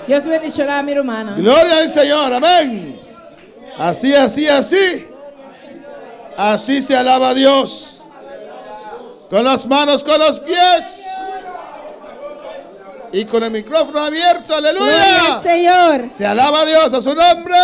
Dios bendicionará a mi hermana. Gloria al Señor, amén. Así, así, así. Así se alaba a Dios. Con las manos, con los pies. Y con el micrófono abierto, Gloria aleluya. al Señor. Se alaba a Dios, a su nombre.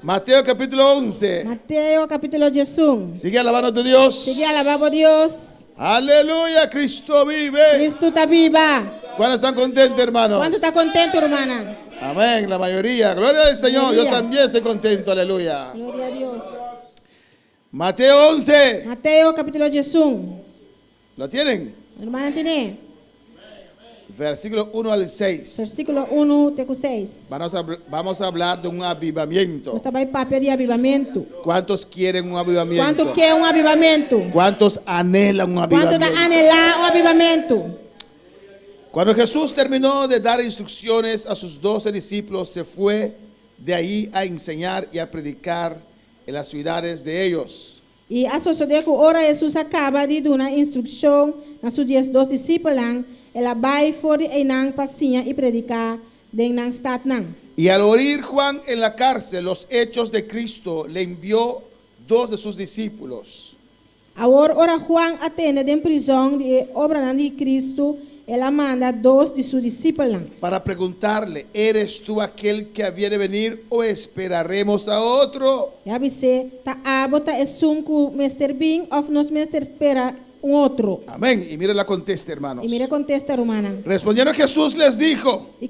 Mateo capítulo 11. Mateo capítulo 11. Sigue alabando a tu Dios. Sigue alabando a Dios. Aleluya, Cristo vive. Cristo está viva. ¿Cuántos están contentos, hermanos? ¿Cuánto está contento, hermana? Amén, la mayoría. Gloria al Señor. Mayoría. Yo también estoy contento, aleluya. Gloria a Dios. Mateo 11. Mateo capítulo 11. ¿Lo tienen? Hermana tiene Versículo 1 al 6. versículo 1 até 6. Vamos a hablar de un avivamiento. Você vai papel de avivamento. ¿Cuántos quieren un avivamiento? Quanto quer avivamento? ¿Cuántos anhelan un Quanto avivamiento? dá anelar avivamento? Cuando Jesús terminó de dar instrucciones a sus 12 discípulos, se fue de ahí a enseñar y a predicar en las ciudades de ellos. E a sociedade que ora Jesus acaba de dar uma instrução nas suas 12 discípulos. Ela vai fora e não passinha e predicar de não stad não. Y al oír Juan en la cárcel los hechos de Cristo, le envió 2 de sus discípulos. Agora ora Juan atende em prisão de obra de Cristo. Ela manda 2 de seus discípulos Para preguntarle, ¿eres tú aquel que había de venir o esperaremos a otro? e avise tá abota é sunco Mr. Bing of nos Mr. espera outro. Amén. Y mire la contesta, hermanos. E mira contesta romana. Respondieron Jesús les dijo, E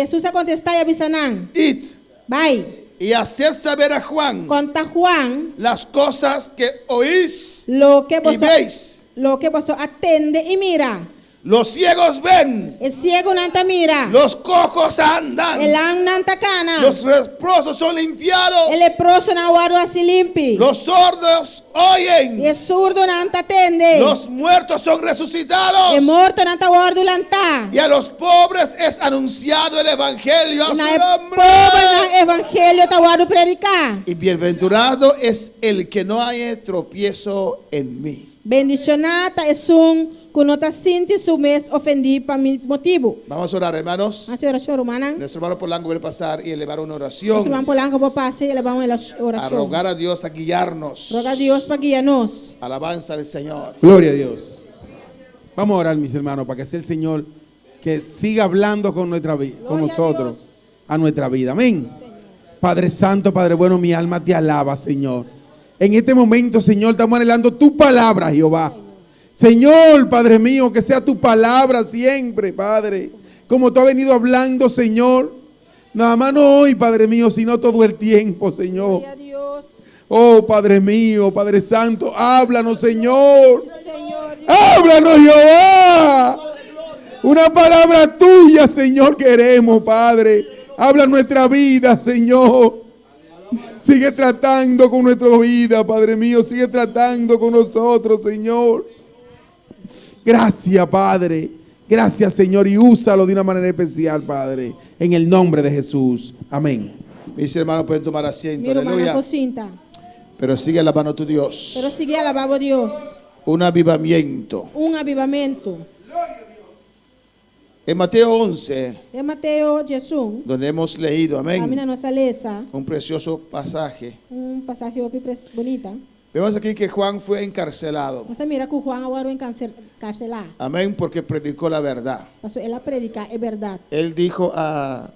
Jesus a contestar e avisa não. id Vai, y haced saber a Juan conta Juan las cosas que oís lo que y veis. você atende e mira. Los ciegos ven, El ciego nanta mira. los cojos andan, El am nanta cana. los leprosos son limpiados, El leproso na guardo así limpi. los sordos Y oyen, el surdo nanta atende. los muertos son resucitados, El morto nanta guardo lanta. y a los pobres es anunciado el evangelio a Y su na nombre. pobre na evangelio ta guardo predicar. Y bienaventurado es el que no haya tropiezo en mí. Bendicionata es un que no te sientes su mes ofendido para mi motivo. Vamos a orar, hermanos. Así oración romana. Nuestro hermano Polanco va a pasar y elevar una Nuestro oración, hermano Polanco va a pasar y le vamos a la a oración. rogar a Dios a guiarnos. Roga a Dios para guiarnos. Alabanza al Señor. Gloria a Dios. Vamos a orar, mis hermanos, para que sea el Señor que siga hablando con nuestra vida, con Gloria a nosotros, Dios. a nuestra vida. Amén. Padre Santo, Padre bueno, mi alma te alaba, Señor. En este momento, Señor, estamos anhelando tu palabra, Jehová. Señor, Padre mío, que sea tu palabra siempre, Padre. Como tú has venido hablando, Señor. Nada más no hoy, Padre mío, sino todo el tiempo, Señor. Gloria a Dios. Oh, Padre mío, Padre Santo, háblanos, Señor. Señor. Háblanos, Jehová. Una palabra tuya, Señor, queremos, Padre. Habla nuestra vida, Señor. Sigue tratando con nuestra vida, Padre mío. Sigue tratando con nosotros, Señor. Gracias, Padre. Gracias, Señor. Y úsalo de una manera especial, Padre. En el nombre de Jesús. Amén. Mis hermanos pueden tomar asiento. Mi hermana Aleluya. cocinta. Pero sigue alabando a tu Dios. Pero sigue alabando a Dios. Un avivamiento. Un avivamento. En Mateo 11, De Mateo Jesus. donde hemos leído, Camina amén, nossa lesa. un precioso pasaje. Pasaje bonita. Vemos aquí que Juan fue encarcelado. Você mira que o Juan agora encarcelar. Amén, porque predicó la verdad. Pastor, ela predica é verdade. Él dijo ¿a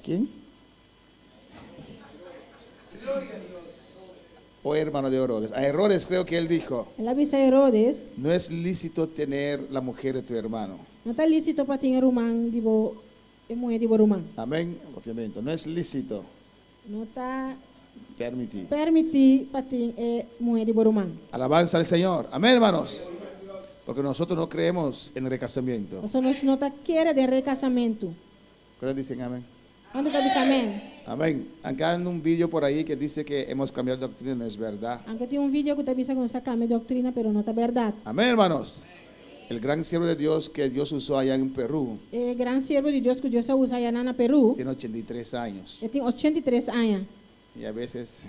quién? O hermano de Herodes. A Herodes creo que él dijo, Ela avisa Herodes, no es lícito tener la mujer de tu hermano. não está lícito para ter irmão de mulher de irmão. Amén, obviamente. No es lícito Não está permitir. permitir para ter mulher de irmão. Alabanza al Señor. Amén, hermanos. Porque nosotros no creemos en recasamiento. Você não está querer de recasamento. ¿Cuáles dicen amén? Onde está diz amém? Amén. Acá hay un vídeo por ahí que dice que hemos cambiado de doctrina, no es verdad. Aunque tem vídeo que está diz que você cambia de doutrina, pero não está verdade. Amén, hermanos. El gran siervo de Dios que Dios usó allá en Perú O grande servo de Deus que Deus usa aí na Peru, tiene 83 años. ele tem 83 anos. Y a veces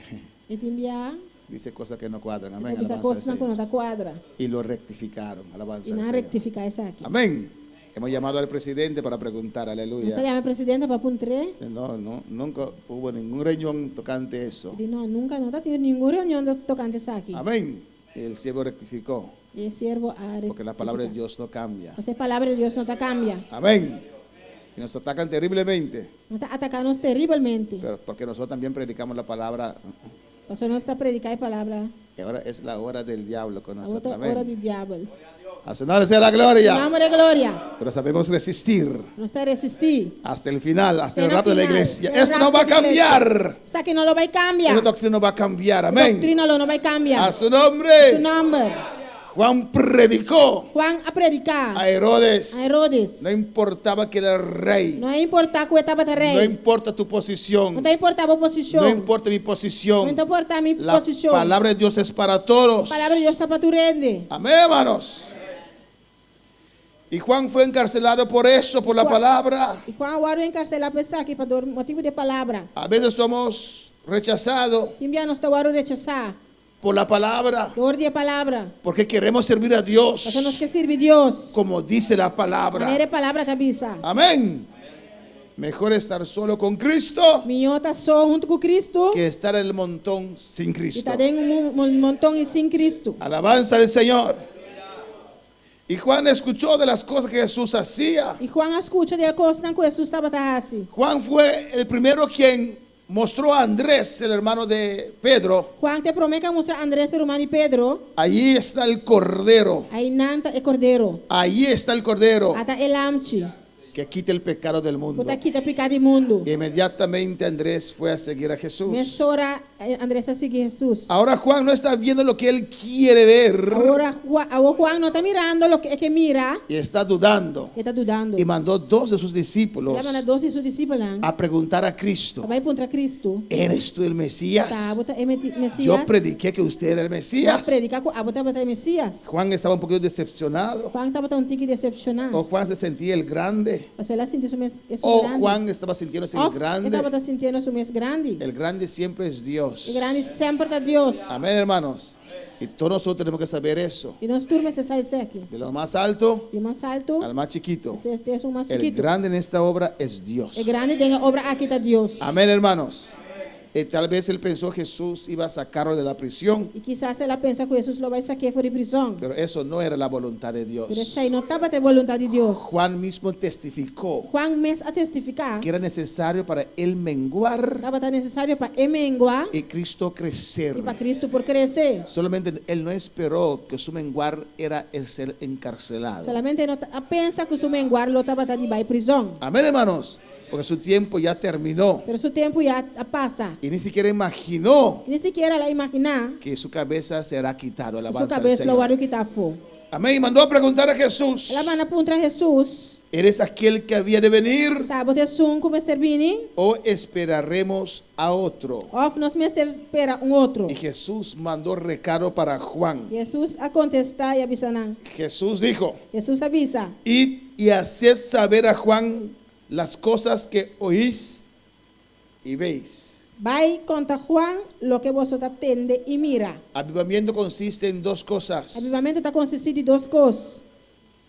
Ele tem enviar, dice cosas que no cuadran. Amén. ele diz Alabanza al coisas que não Señor. está quadra. Y lo rectificaron. E Alabanza não al Señor. rectificar isso aqui. Amén. Hemos llamado al presidente para preguntar, Nós aleluya. chamamos o presidente para puntre. No, nunca hubo ningún reunión tocante eso. Ele não, nunca não está tendo nenhuma reunião tocante isso aqui. Amén. El siervo rectificó, E o servo a porque la palabra de Dios no cambia. Você palavra de Deus não está cambia. Amén. Y nos atacan terriblemente, Não está atacando terrivelmente. pero porque nosotros también predicamos la palabra. Você não está predicando a palavra. Y ahora es la hora del diablo con A nosotros. outra hora Amén. do diabo. A su nombre sea la gloria. Nome de glória. Pero sabemos resistir Não está a resistir. hasta el final, hasta el Até o rato de la final. iglesia. Até o Esto no rapto va a da igreja. cambiar. Isso aqui não vai cambiar. Esa doctrina no va a cambiar. A Amén. doutrina não vai cambiar. A su Su nombre. nome. Juan predicó Juan a predicar. a Herodes. A Herodes. No importaba que era rey. Não importa que estava de No rei. importa tu posición. Não importava a posição. No importa mi posición. Não importa a minha La posição. palabra de Dios es para todos. A palavra de Deus está para tu rende. Amén, hermanos. Y Juan fue encarcelado por eso, por la Juan. palabra. E Juan agora encarcelar pessoa aqui para motivo de palavra. A veces somos rechazados Que envia nós agora rechazar. por la palabra Dor de palavra. porque queremos servir a Dios Nós temos que servir Deus. como dice la palabra. Maneira de palavra cabeça. Amén. Mejor estar solo con Cristo Minha está só junto com Cristo. que estar en el montón sin E Cristo. está dentro um montão e sem Cristo. Alabanza al Señor. Y Juan escuchó de las cosas que Jesús hacía. E Juan escuta de coisas que Jesus estava assim. Juan fue el primero quien mostró a Andrés, el hermano de Pedro. Juan te promete mostrar Andrés, irmão e Pedro. Allí está el cordero. Aí nanta é cordeiro. Allí está el cordero Ata é lamte. que quita el pecado del mundo. Puta quita pecado do mundo. Inmediatamente Andrés fue a seguir a Jesús. Mesora Andrés a seguir Jesus. Ahora Juan no está viendo lo que él quiere ver Agora Juan não está mirando o que mira. y está dudando. Ele está dudando. Y mandó dos de sus discípulos Ele manda 12 de seus discípulos. a preguntar a Cristo: Vai contra Cristo. ¿eres tú el Mesías? Tá, bota é Messias. Yo prediqué que usted era el Mesías. Predica a bota é Messias. Juan estaba un poquito decepcionado. Juan estava tão tique decepcionado. O Juan se sentía el grande. Mas ela sentiu isso O grande. Juan estaba sintiéndose el Ele grande. estava sentindo isso mês grande. El grande siempre es Dios. E grande sempre está Deus. Amén, hermanos. Y todos nosotros tenemos que saber eso. E nós turmas se sai aqui. De lo más alto E mais alto, al más chiquito. este é o mais El chiquito. grande en esta obra es Dios. É grande tem a obra aqui está Deus. Amén, hermanos. Tal vez él pensó que Jesús iba a sacarlo de la prisión, E quizás ela pensa que Jesus lo vai sacar fora de prisão. pero eso no era la voluntad de Dios. Pero isso aí não estava de vontade de Deus. Juan mismo testificó Juan mes a testificar que era necesario para él menguar estava necessário para emenguar y Cristo crecer. e para Cristo por crescer. Solamente él no esperó que su menguar era el ser encarcelado. Solamente não pensa que o seu menguar lo estava de vai prisão. Amén, hermanos, porque su tiempo ya terminó Pero seu tempo já passa. y ni siquiera imaginó Nem sequer ela imaginar que su cabeza será quitado. que sua Alabanza al cabeça lo Señor. vai quitar fogo. Amén. Y mandó a preguntar a Jesús: Ela manda contra Jesus. ¿eres aquel que había de venir Tá, você som como Mr. Bini. o esperaremos a otro? Of nós Mr. espera outro. Y Jesús mandó recado para Juan. Jesus a contestar e avisar. Jesús dijo: Jesus avisa. id y haced saber a Juan las cosas que oís y veis. Vai contra Juan lo que vosotros atende e mira. Avivamiento consiste en dos cosas: Avivamento está consistindo de duas coisas.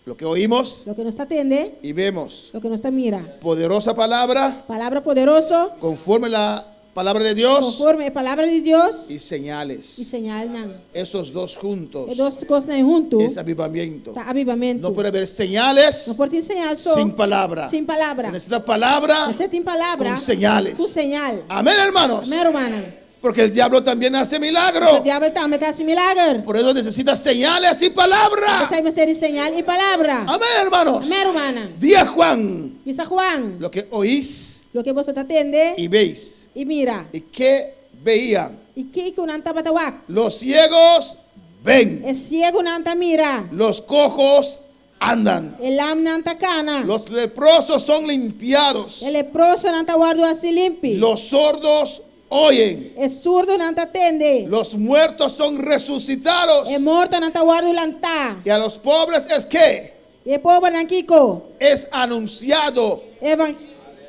lo que oímos Lo que nos atende, y vemos. lo que nos mira. Poderosa palabra, Palavra poderoso, conforme la palabra de Dios, conforme a palavra de Deus y e señales. señal não. Esos dos juntos É duas coisas junto. es avivamiento. Tá avivamento. No puede haber señales Não pode ensinar só sin palabra. sem palavra. Se necesita palabra Você tem palavra con señales. com señal. Amén, hermanos. Amém, hermana. Porque el diablo también hace O milagro. diabo também está sem milagre. Por eso necesita señales y palabra. Você vai ter señal e palavra. Amén, hermanos. Amém, hermana. Di a Juan Visa Juan, lo que oís lo que você atende y veis. e mira. ¿Y qué veían? E que não está batawak? Los ciegos ven. É ciego não está mira. Los cojos andan. El lam não está cana. Los leprosos son limpiados. El leproso não está guardo assim limpo. Los sordos oyen. É surdo não está atende. Los muertos son resucitados. É morto não está guardo lantar. Y a los pobres es que E pobre não kiko. es anunciado Evan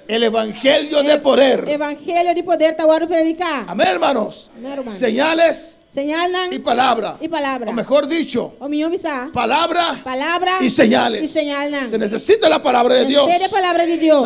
el evangelio de poder. Evangelho de poder está guardo predicar. Amén, hermanos. Amén, hermano. Señales Señal nang y palabra. y palabra. O mejor dicho, O minyo bisa. palabra Palabra y señales. y señal nang. Se necesita la palabra de Dios. Necesita palabra de Dios.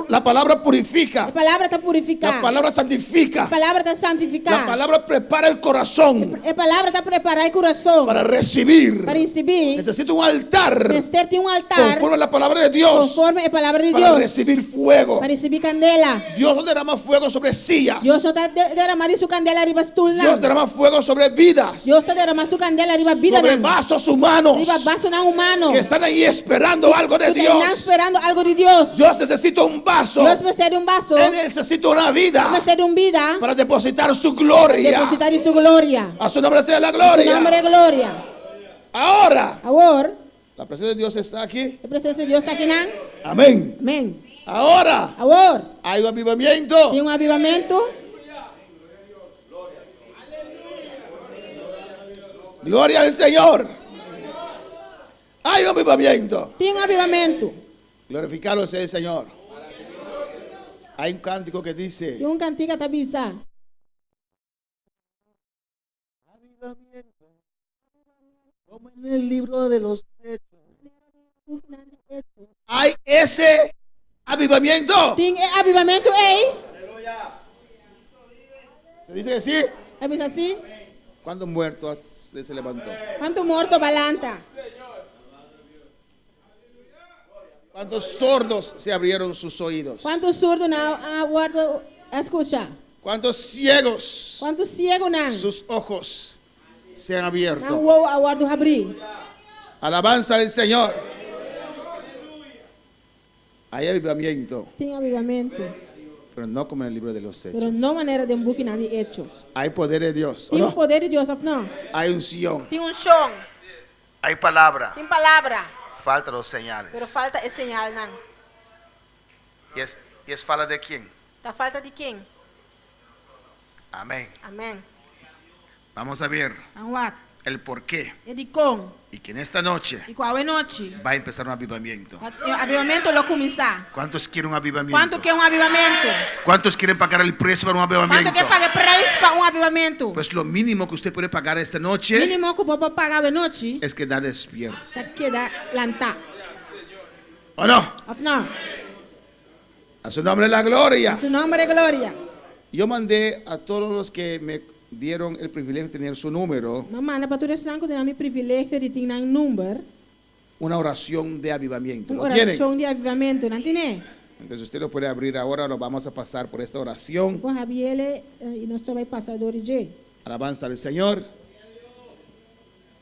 La palabra purifica. La palabra está purificada. La palabra santifica. La palabra está La santificada. palabra prepara el corazón La palabra está preparada el corazón para recibir. para recibir. Necesita un altar Necesita un altar conforme a la palabra de Dios conforme a la palabra de para Dios. recibir fuego. Para recibir candela. Dios no derrama fuego sobre sillas. Dios está derramando su candela arriba estula. Dios derrama fuego sobre vidas, Dios está derramando su candela arriba vida. sobre nang. vasos humanos Arriba vaso nang humano. que están ahí esperando algo de Tú estás Dios. esperando algo de Dios. Dios necesita un vaso. Dios necesita un vaso. Él necesita una vida Necesita un vida. para depositar su gloria. Depositar en su gloria. A su nombre sea la Su nombre gloria. es gloria. Ahora, Ahora, la presencia de Dios está aquí. la presencia de Dios está aquí. nang. Amén. Amén. Ahora Ahora, hay un avivamiento. tiene un avivamiento. Gloria al Señor. Hay un avivamiento. Tiene un avivamiento. Glorificado sea el Señor. Hay un cántico que dice: Tiene un cantiga tabisa. avivamiento, como en el libro de los Hechos. Hay ese avivamiento. Tiene avivamiento, ey. Se dice que sí. Avisa así. ¿Cuántos muertos se levantó? ¿Cuánto muerto balanta? ¿Cuántos sordos se abrieron sus oídos? ¿Cuántos surdos han guardado escucha? ¿Cuántos ciegos ¿Cuántos ciegos han? sus ojos se han Han abierto? wow aguardo abrir. Alabanza al Señor. Hay avivamiento, Tiene avivamiento. pero no como en el libro de los Hechos. Pero no manera de buscar nadie hechos. Hay poder de Dios. ¿o Tiene un no? poder de Dios, ¿o no? Hay unción. Tiene un son. Hay palabra. Tiene palabra. Falta los señales. Pero falta es señal, nan. ¿Y es falta de quién? ¿La falta de quién? Amén. Amén. Vamos a ver Anwak. el por qué. Edicon. Y que en esta noche E qual é noite? va a empezar un avivamiento. O avivamento lo começar. ¿Cuántos quieren un avivamiento? Quanto quer avivamento? ¿Cuántos quieren pagar el precio para un avivamiento? Quanto quer pagar preço para avivamento? Pues lo mínimo que usted puede pagar esta noche Mínimo que o povo pagar a noite. es quedar despierto. Queda lantar. ¿O no? Of não. A su nombre la gloria. Su nombre é glória. Yo mandé a todos los que me dieron el privilegio de tener su número Mamãe, para todos que têm o privilégio de ter um número, una oración de avivamiento. uma ¿Lo tienen? oração de avivamento, não tem? Entonces usted lo puede abrir ahora, lo vamos a pasar por esta oración. Com Javier e nós vai passar do origem. Alabanza al Señor.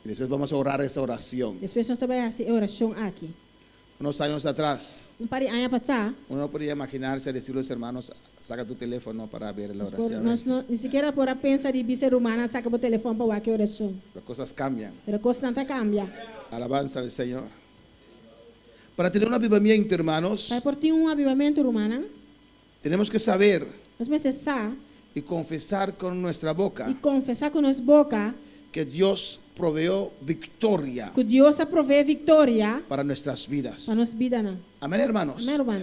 Y después vamos a orar esa oración. Depois nós vai fazer oração aqui. Unos años atrás, Par de anos passar, uno no podía imaginarse decir a los hermanos, saca tu teléfono para ver la nós oración. nem sequer por pensar de ser humana, saca o telefone para ver que oração. Las cosas cambian. Pero coisa tanta cambia. Alabanza al Señor. Para tener un avivamiento, hermanos, Para por ter um avivamento humano, tenemos que saber nós precisamos y confesar con nuestra boca e confessar com nossa boca que Dios proveyó victoria que Deus aprovê vitória para nuestras vidas. para nossa vida. Não. Amén, hermanos. Amém, irmão?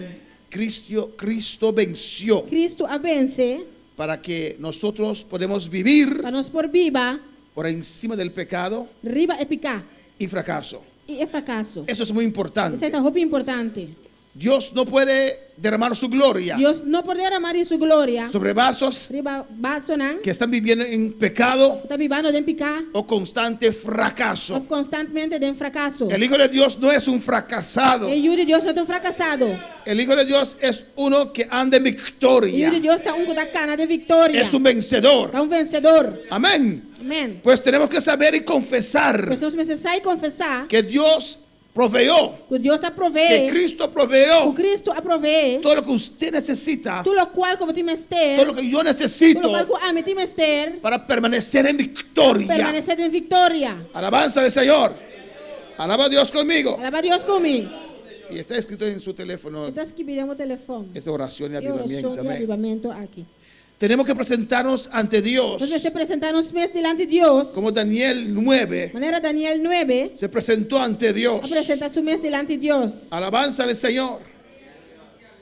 Cristo venció Cristo a vence para que nosotros podemos vivir para nós por viva, por encima del pecado riba e picar. y fracaso. E é fracasso. Eso es muy Isso é importante. uma roupa importante. Dios no puede derramar su gloria Deus não pode derramar de sua glória sobre vasos riba vaso, não. que están viviendo en pecado Está vivendo de picar o constante ou fracaso. constantemente de fracasso. El Hijo de Dios no es un fracasado. E o de Deus é um fracassado. El Hijo de Dios es uno que anda en E victoria. o de Deus está da cana de vitória. Es un vencedor. É um vencedor. Amén. Amém. Pues tenemos que saber y confesar Pois nós precisamos confessar que Dios proveyó, que Deus que aprovê, Cristo o proveyó Cristo aprovê, todo lo que usted necesita, tudo o qual como te todo mester, lo que yo tudo necesito o qual que ame te mester, para permanecer en victoria. permanecer em vitória. Alabanza al Señor. Alaba a Dios conmigo. Alaba a Deus comigo. Y está escrito en su teléfono Estás que viramos o telefone. esa oración de E oração avivamiento. de Amén. avivamento aqui. Tenemos que presentarnos ante Dios. Nós se apresentarmos mesmo diante de Deus. Como Daniel 9 Maneira Daniel 9, se presentó ante Dios. apresenta-se mesmo diante de Deus. Alabanza al Señor.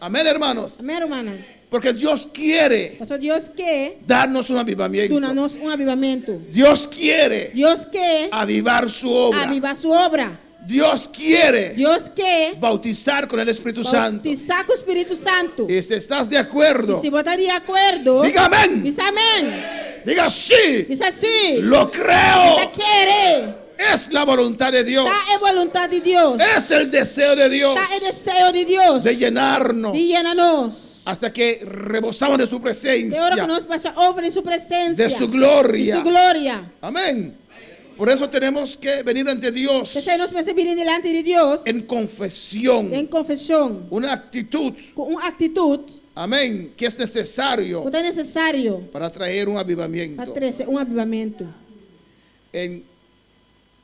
Amén, hermanos. Amém, irmã? Porque Dios quiere Pastor Deus quer darnos un avivamiento. dar-nos avivamento. Dios quiere Deus quer avivar su obra. avivar sua obra. Dios quiere Deus quer bautizar con el Espíritu Santo. bautizar com o Espírito Santo. Y si estás de acuerdo, E se você está de acordo, diga amén. diz amém. Diga sí. Diz assim, Lo creo. está querer. Es la voluntad de Dios. Está é vontade de Deus. Es el deseo de Dios Está é desejo de Deus. de llenarnos De llenar-nos. hasta que rebosamos de su De hora que presencia, nós passamos em sua presença. de su De gloria. sua glória. Amén. Por eso tenemos que venir ante Dios Você nos perceberem delante de Deus en confesión, em confissão, una actitud, com uma atitude amén, que es necesario que é necessário para traer un para avivamiento. trazer um avivamento. En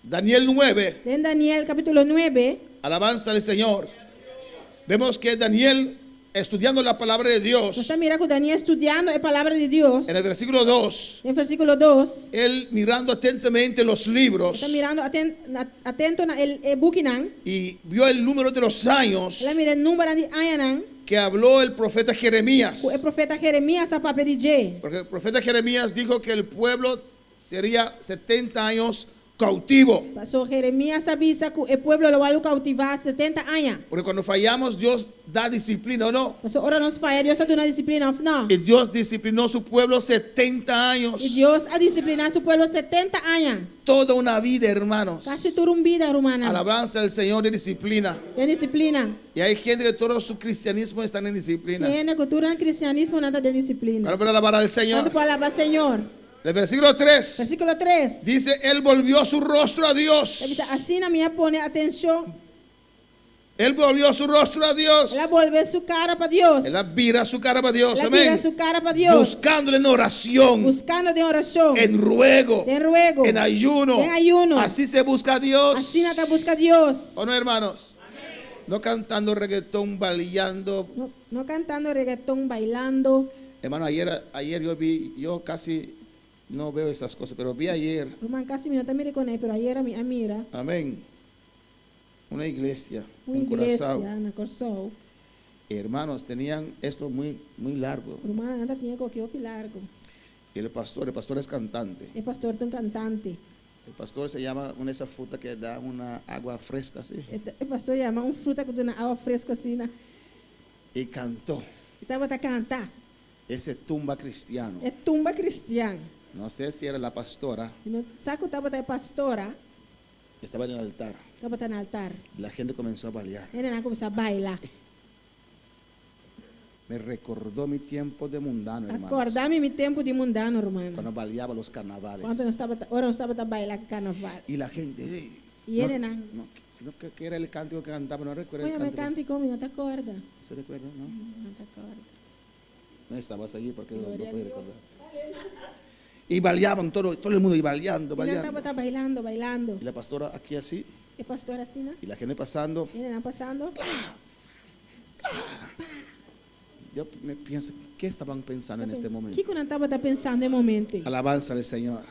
Daniel 9, Em Daniel capítulo 9, alabanza al Señor, vemos que Daniel, estudiando la palabra de Dios, nós estamos mirando Daniel estudando a palavra de Deus. en el versículo 2, Em versículo 2, él mirando atentamente los libros está mirando atento na el book nan. y vio el número de los años Ela mira o número de anos que habló el profeta Jeremías. o profeta Jeremias a papel de J. Porque el profeta Jeremías dijo que el pueblo sería 70 años cautivo. Pastor Jeremias avisa que o pueblo lo vai cautivar 70 anos. Porque cuando fallamos, Dios da disciplina, ¿o no? Pastor, ora nos falla, Deus está dando disciplina, não? Y Dios disciplinó a su pueblo 70 años. E Deus a disciplinar seu pueblo 70 anos. Toda una vida, hermanos. Casi toda uma vida, romana. Alabanza al Señor de disciplina. É disciplina. Y hay gente que todo su cristianismo están en disciplina. Tiene cultura en cristianismo nada de disciplina. Ahora para alabar al Quando Señor. palavra Senhor. El versículo 3 Versículo 3. dice, Él volvió su rostro a Dios. Assim na minha pone atenção. Él volvió su rostro a Dios. Ela volve sua cara para Deus. Él vira su cara para Dios. Ela vira Amén. sua cara para Deus. Buscándole en oración, Buscando de oração. en ruego, De ruego. en ayuno. En ayuno. Así se busca a Dios. Assim nada busca Deus. ¿O no, hermanos? No cantando reggaetón, bailando. No cantando reggaetón, bailando. Hermano, ayer yo casi no veo esas cosas, pero vi ayer, Roman casi me nota mire con él, pero ayer a mira. amén, una iglesia Uma en igreja Curazao. na Corsol. Hermanos, tenían esto muy largo. Roman anda tinha qualquer largo. Y el pastor es cantante. É pastor de um cantante. El pastor se llama una de esas frutas que da una agua fresca así. O pastor chama fruta que dá água fresca assim, né? Y cantó E tava a cantar. ese tumba cristiano. É tumba cristiana. No sé si era la pastora, Saco tava a pastora, estaba en el altar. tava no altar. La gente comenzó a bailar. Ele não começou a bailar. Me recordó mi tiempo de mundano, hermano. Acordar-me em tempo de mundano, romano. Cuando bailaba los carnavales. Quando não estava a bailar carnaval. Y la gente, E ele não. ¿qué era el cántico que cantaba? No recuerdo el Olha, me cántico. canta e come, não te acorda. ¿Se recuerda? No, Não te acorda. no estabas allí porque no Gloria a puede Dios. recordar. Y bailaban todo el mundo y bailando, Ele bailando. estava bailando, bailando. Y la pastora aquí así, E pastor assim, né? y la gente pasando. Ele não passando. Yo me pienso, ¿qué estaban pensando en este O momento? que não estava pensando no momento? Alabanza al Señor.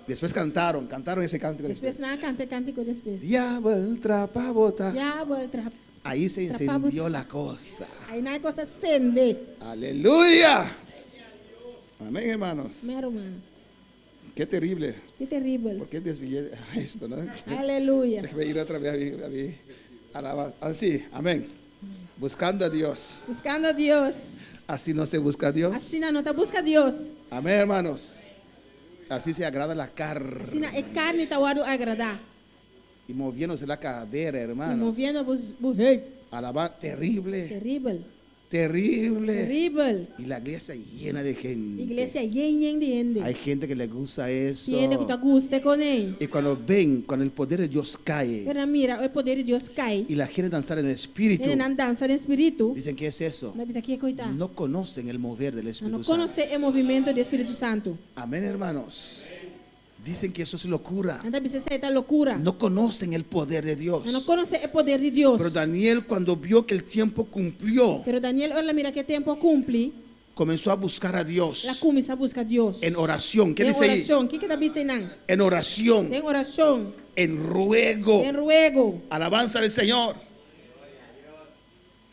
Después cantaron ese cántico. Depois não cante cântico depois. Diablo el trapabota. Já volta. Ahí se encendió la cosa. Aí não é coisa acende. Aleluya. Amén, hermanos. Meu irmão. Qué terrible. Que terrível. ¿Por qué desvié esto? ¿No? Aleluia. Déjame ir otra vez a mí. Así, amén. Buscando a Dios. Buscando a Deus. Así no se busca a Dios. Assim não te busca Deus. Amén, hermanos. Así se agrada la carne. Assim é carne tá o agradar. Y moviéndose la cadera, E hermano. movendo os burros. Alabanza terrible. Terrível. Terrible. Terrível. Y la iglesia llena de gente. Igreja yen de gente. Hay gente que le gusta eso. Tiene que te guste con él. Y cuando el poder de Dios cae Pero mira, o poder de Deus cai. y la gente danzar en el Espíritu, Ele não dança no espírito. dicen, ¿qué es eso? Mas aqui é coitado. No conocen el mover del Não Espíritu Santo. conhece o movimento do Espírito Santo. Amén, hermanos. Dicen que eso es locura. Anda precisa esta loucura. No conocen el poder de Dios. Não conhece o poder de Deus. Pero Daniel, cuando vio que el tiempo cumplió, Pero Daniel, olha, mira que tempo cumpre. comenzó a buscar a Dios La começa a buscar Deus. en oración. ¿Qué Em dice ahí? oração. O que está dizendo? En oración, Em oração. en ruego, Em ruego. alabanza del Señor.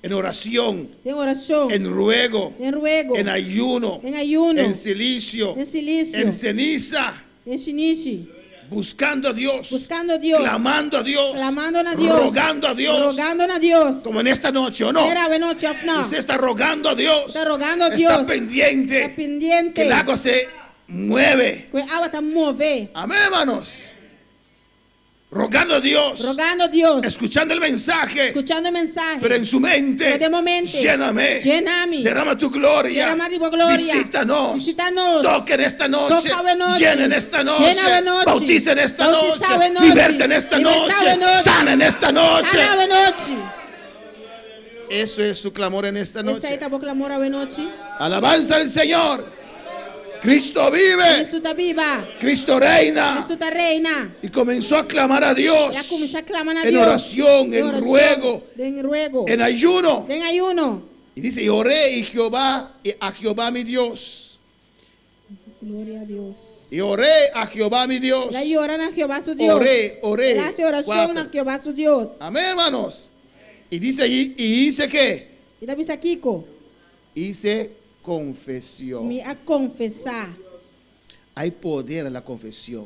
en oración, en oración, en ruego, en ruego, en ayuno, en ayuno, en silicio, en silicio, en ceniza, en shinichi, buscando a Dios, buscando a Dios, clamando a Dios, clamando a Dios, rogando a Dios, rogando a Dios. como en esta noche, ¿o no? Era de noche, of no. Usted está rogando a Dios, Está rogando a está Dios. pendiente, Está pendiente. que el agua se mueve. Que agua está mover, Amén, hermanos. Rogando a Dios, rogando a Dios, escuchando el mensaje, escuchando el mensaje. pero en su mente, Pero de momento, lléname, lléname, derrama tu gloria, derrama tu gloria, visítanos, visítanos, toca en esta noche, toca de noche, llena en esta noche, llena de noche, bautiza en esta bautiza noche, de noche, liberta en esta liberta de noche, noche, sana en esta noche. sana de noche. Eso es su clamor en esta Esa noche. es la clamor de noche. Alabanza al Señor. Cristo vive, Cristo está viva, Cristo reina. Cristo está reina. Y comenzó a clamar a Dios Ya comenzó a clamar a en Dios. oración, en ruego, en ruego, en ayuno. en ayuno. Y dice, y oré a Jehová mi Dios. Gloria a Dios. Y oré a Jehová mi Dios. La lloran a Jehová su Dios. Oré. Él hace oración 4. a Jehová su Dios. Amén, hermanos. Y dice allí, y hice qué? Y David Kiko, Hice confesión. me a confesar. Hay poder en la confesión.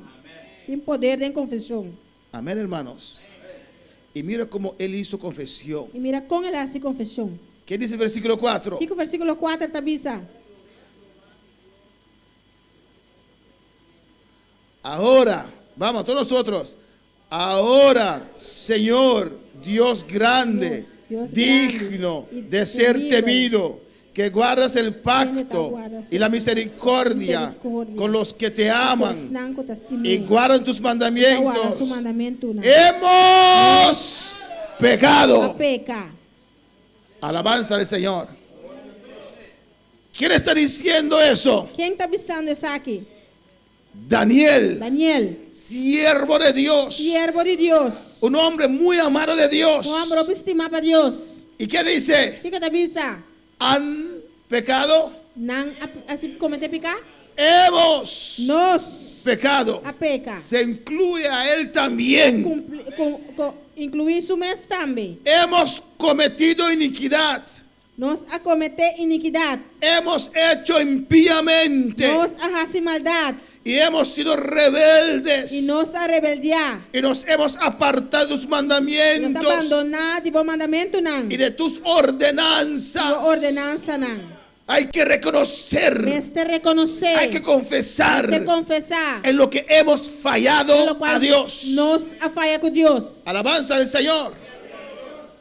Tem poder en confesión. Amén, hermanos. Y mira cómo él hizo confesión. Y mira con él hace confesión. ¿Qué dice el versículo 4? Kiko versículo 4 tabisa. Ahora, vamos, todos nosotros. Ahora, Señor, Dios grande, Dios digno grande y de ser temible, temido, que guardas el pacto guardas y la misericordia con los que te aman y guardan tus Guarda mandamientos. su mandamiento. Hemos pecado. Peca. Alabanza al Señor. ¿Quién está diciendo eso? ¿Quién está avisando eso aquí? Daniel, Daniel, siervo de Dios, siervo de Dios. un hombre muy amado de Dios. Un hombre estimado a Dios. ¿Y qué dice? ¿Qué te avisa? ¿Han pecado? Nan así comete pecar? Hemos Nos pecado. a peca. Se incluye a él también. Incluir su mes también. Hemos cometido iniquidad. Nos a cometer iniquidad. Hemos hecho impíamente. Nos a hacer maldad. Y hemos sido rebeldes. Y nos a rebeldia. Y nos hemos apartado de tus Nos mandamientos. abandonar de mandamiento nan. Y de tus ordenanzas. Ordenanza nan. Hay que reconocer. Este reconocer. Hay que confesar. Este confesar. En lo que hemos fallado En lo cual a Dios. Nos a falla con Dios. Alabanza al Señor.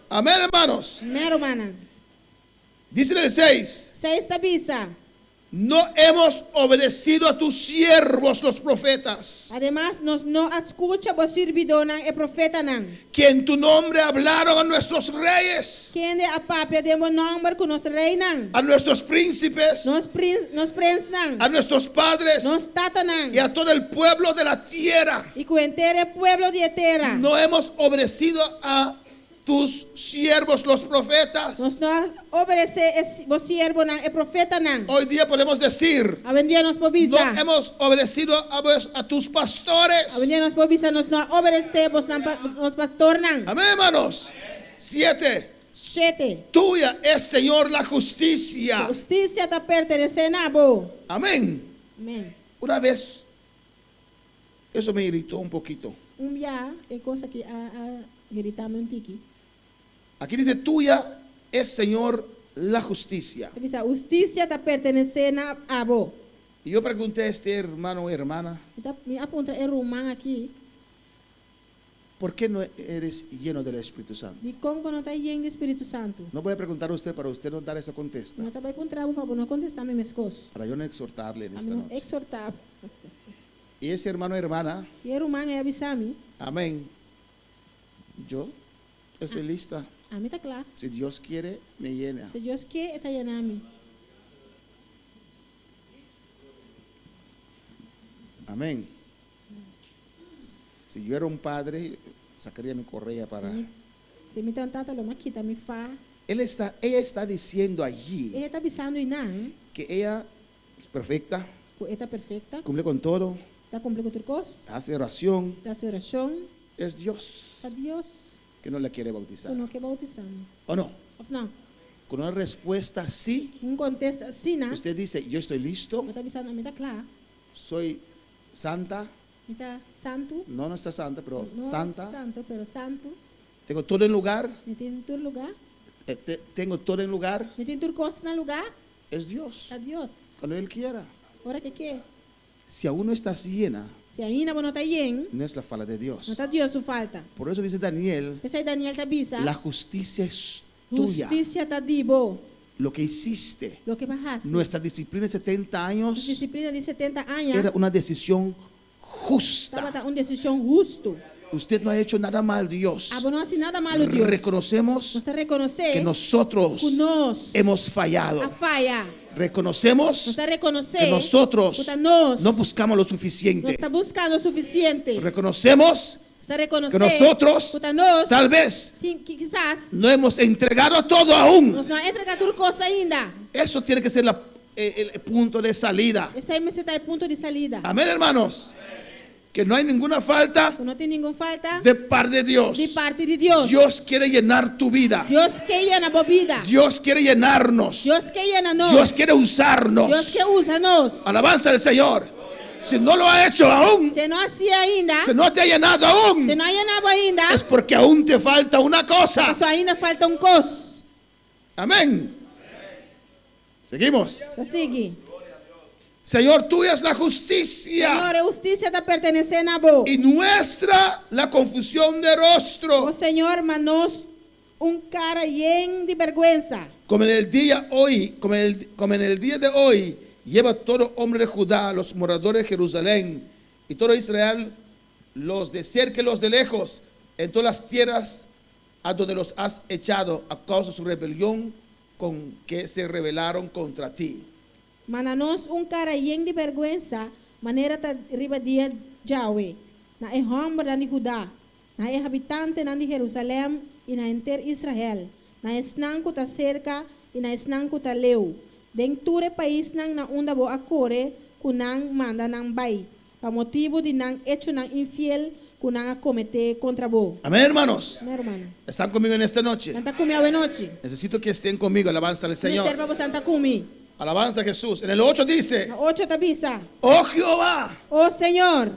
Amén, hermanos. Mero hermana. Dice en el 6. Se estabiliza. No hemos obedecido a tus siervos los profetas, Además, nos no escucha vos servidor el profeta nan. que en tu nombre hablaron a nuestros reyes, Quien de a papia de nombre con nos reinan. a nuestros príncipes, Nos prince nan. a nuestros padres Nos tata nan. y a todo el pueblo de la tierra. Y cuentere el pueblo de tierra. No hemos obedecido a tus siervos los profetas. Nos no obedece vos siervo nan el profeta nan. Hoy día podemos decir, A vendia nos no povisa. hemos obedecido a tus pastores. A vendia nos povisa nos no obedece vos nan nos pastor nan. Amén, hermanos. 7. 7. Tuya es, Señor, la justicia. Justicia te pertenece a vos. Amén. Amén. Una vez, eso me irritó un poquito. Un día, hay cosa que gritamos un tiki. Aquí dice, tuya es, Señor, la justicia. Dice, justicia te pertenece a vos. Y yo pregunté a este hermano o hermana, Me apunta el román aquí. ¿por qué no eres lleno del Espíritu Santo? ¿Y cómo no está lleno de Espíritu Santo? No voy a preguntar a usted para usted no dar esa contesta, No te voy a encontrar para no contestarme mis cosas. para yo no exhortarle en A esta mí no noche. exhortar. Y ese hermano o hermana, Y el román es avisarme. amén, yo estoy lista. A mí está claro. Si Dios quiere, me llena. Si Dios quiere, está llena a mí. Amén. Si yo era un padre, sacaría mi correa para... Si me tanta lo más quita mi fa. Ella está diciendo allí Ella está avisando y nada. que ella es perfecta, Está perfecta. cumple con todo, Está cumpliendo con tus cosas. hace oración, Hace oración. es Dios A Dios. que no la quiere bautizar. Tú no que bautizarme. ¿O no? No. con una respuesta sí, contesta assim, né? usted dice, yo estoy listo, Eu estou pensando, me está claro, soy santa, me está santo, no está santa, pero não santa, santo, pero santo, tengo todo en lugar, me tem todo lugar, tengo todo en lugar, me tem todo coisa no lugar, es Dios, a Deus. cuando Él quiera. Ora que quer? Si aún no estás llena, Se ainda não está bem, no es la falta de não Dios. está Deus su falta. Por eso dice Daniel, Esse aí Daniel está bisa, la justicia es tuya. justiça está dibo, Lo que hiciste, lo que bajaste. nuestra disciplina de 70 años Disciplina de 70 anos, era una decisión estava justa. uma decisão justa. Usted no ha hecho nada mal, Dios. Ah, não assim nada malo, Deus. Reconocemos Nós reconhecer que nosotros que nós hemos a fallado. falha. Reconocemos Nós reconhecer que nosotros que nós no buscamos lo não suficiente. está buscando o suficiente. Reconocemos Está reconhecer que nosotros que nós tal vez quizás no hemos entregado todo aún. nós não entregamos tudo coisa ainda. Eso tiene que ser el punto de salida. Esse aí está em ponto de salida. Amén, hermanos. Que no hay ninguna falta Não tem nenhuma falta de parte de Dios. de parte de Deus. Dios quiere llenar tu vida. Deus quer llenar a vida. Dios quiere llenarnos. Deus quer llenar nós. Dios quiere usarnos. Deus quer usar nós. Alabanza al Señor. Si no lo ha hecho aún, Se não assim ainda, si no te ha llenado aún, se não é llenado ainda, es porque aún te falta una cosa. só ainda falta coisa. Amén. Seguimos. Se sigue. Señor, tuya es la justicia Senhor, a justiça está pertencendo a vos. y nuestra la confusión de rostro. O Senhor, mas nós cara lleno de vergüenza. Como en el día hoy, como en el día de hoy, lleva todo hombre de Judá, los moradores de Jerusalén y todo Israel, los de cerca y los de lejos, en todas las tierras a donde los has echado a causa de su rebelión con que se rebelaron contra ti. Mas a nós cara lleno de vergüenza, maneira tá riba dia Yahweh. Na é homem de Judá, na é habitante de Jerusalém e na enter Israel. Na esnanco tá cerca e na esnanco tá leu. Dentro do país nang na onda bo acore, kunang manda nang bay. Pa motivo de nang hecho nang infiel, kunang comete contra bo. Amén, hermanos. Meu hermano. ¿Están conmigo en esta noche? Santa Kumi a noche. Necesito que estén conmigo. Alabanza al Señor. Serva Santa Kumi. Alabanza a Jesús. En el 8 dice, Na 8 tabisa. oh Jehová. Oh Senhor.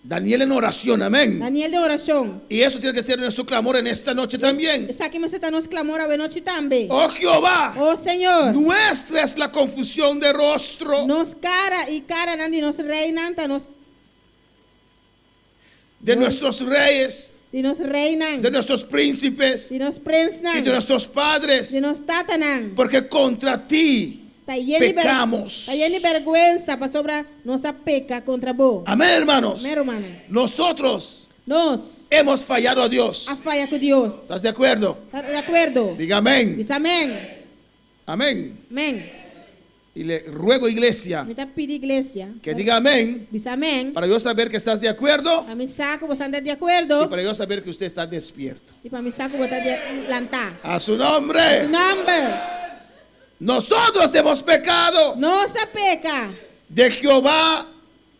Daniel en oración. Amén. Daniel de oração. Y eso tiene que ser nuestro clamor en esta noche también. Está aqui mas está nos clamor a noite também. Oh Jehová, Oh Senhor. nuestra es la confusión de rostro Nos cara e cara nandi nos reinan, ta nos de nuestros reyes, de nos reinan, de nuestros príncipes de nos y prensnan, de nuestros padres, de nos tatanan. porque contra ti Está lleno pecamos. de vergüenza para sobra nossa peca contra vos. Amén, hermanos. Meu hermano. Nosotros Nós hemos fallado a Dios. a falha com Deus. ¿Estás de acuerdo? Está de acordo? Diga amén. Diz amém. Amén. Amém. Y le ruego, iglesia, Me está pedindo igreja. que diga amén Diz amém. para yo saber que estás de acuerdo A mim saco você anda de y acordo. para yo saber que usted está despierto. E para mim saco botar de lantar. A su nombre. Number. Nosotros hemos pecado. Nossa peca. De Jehová,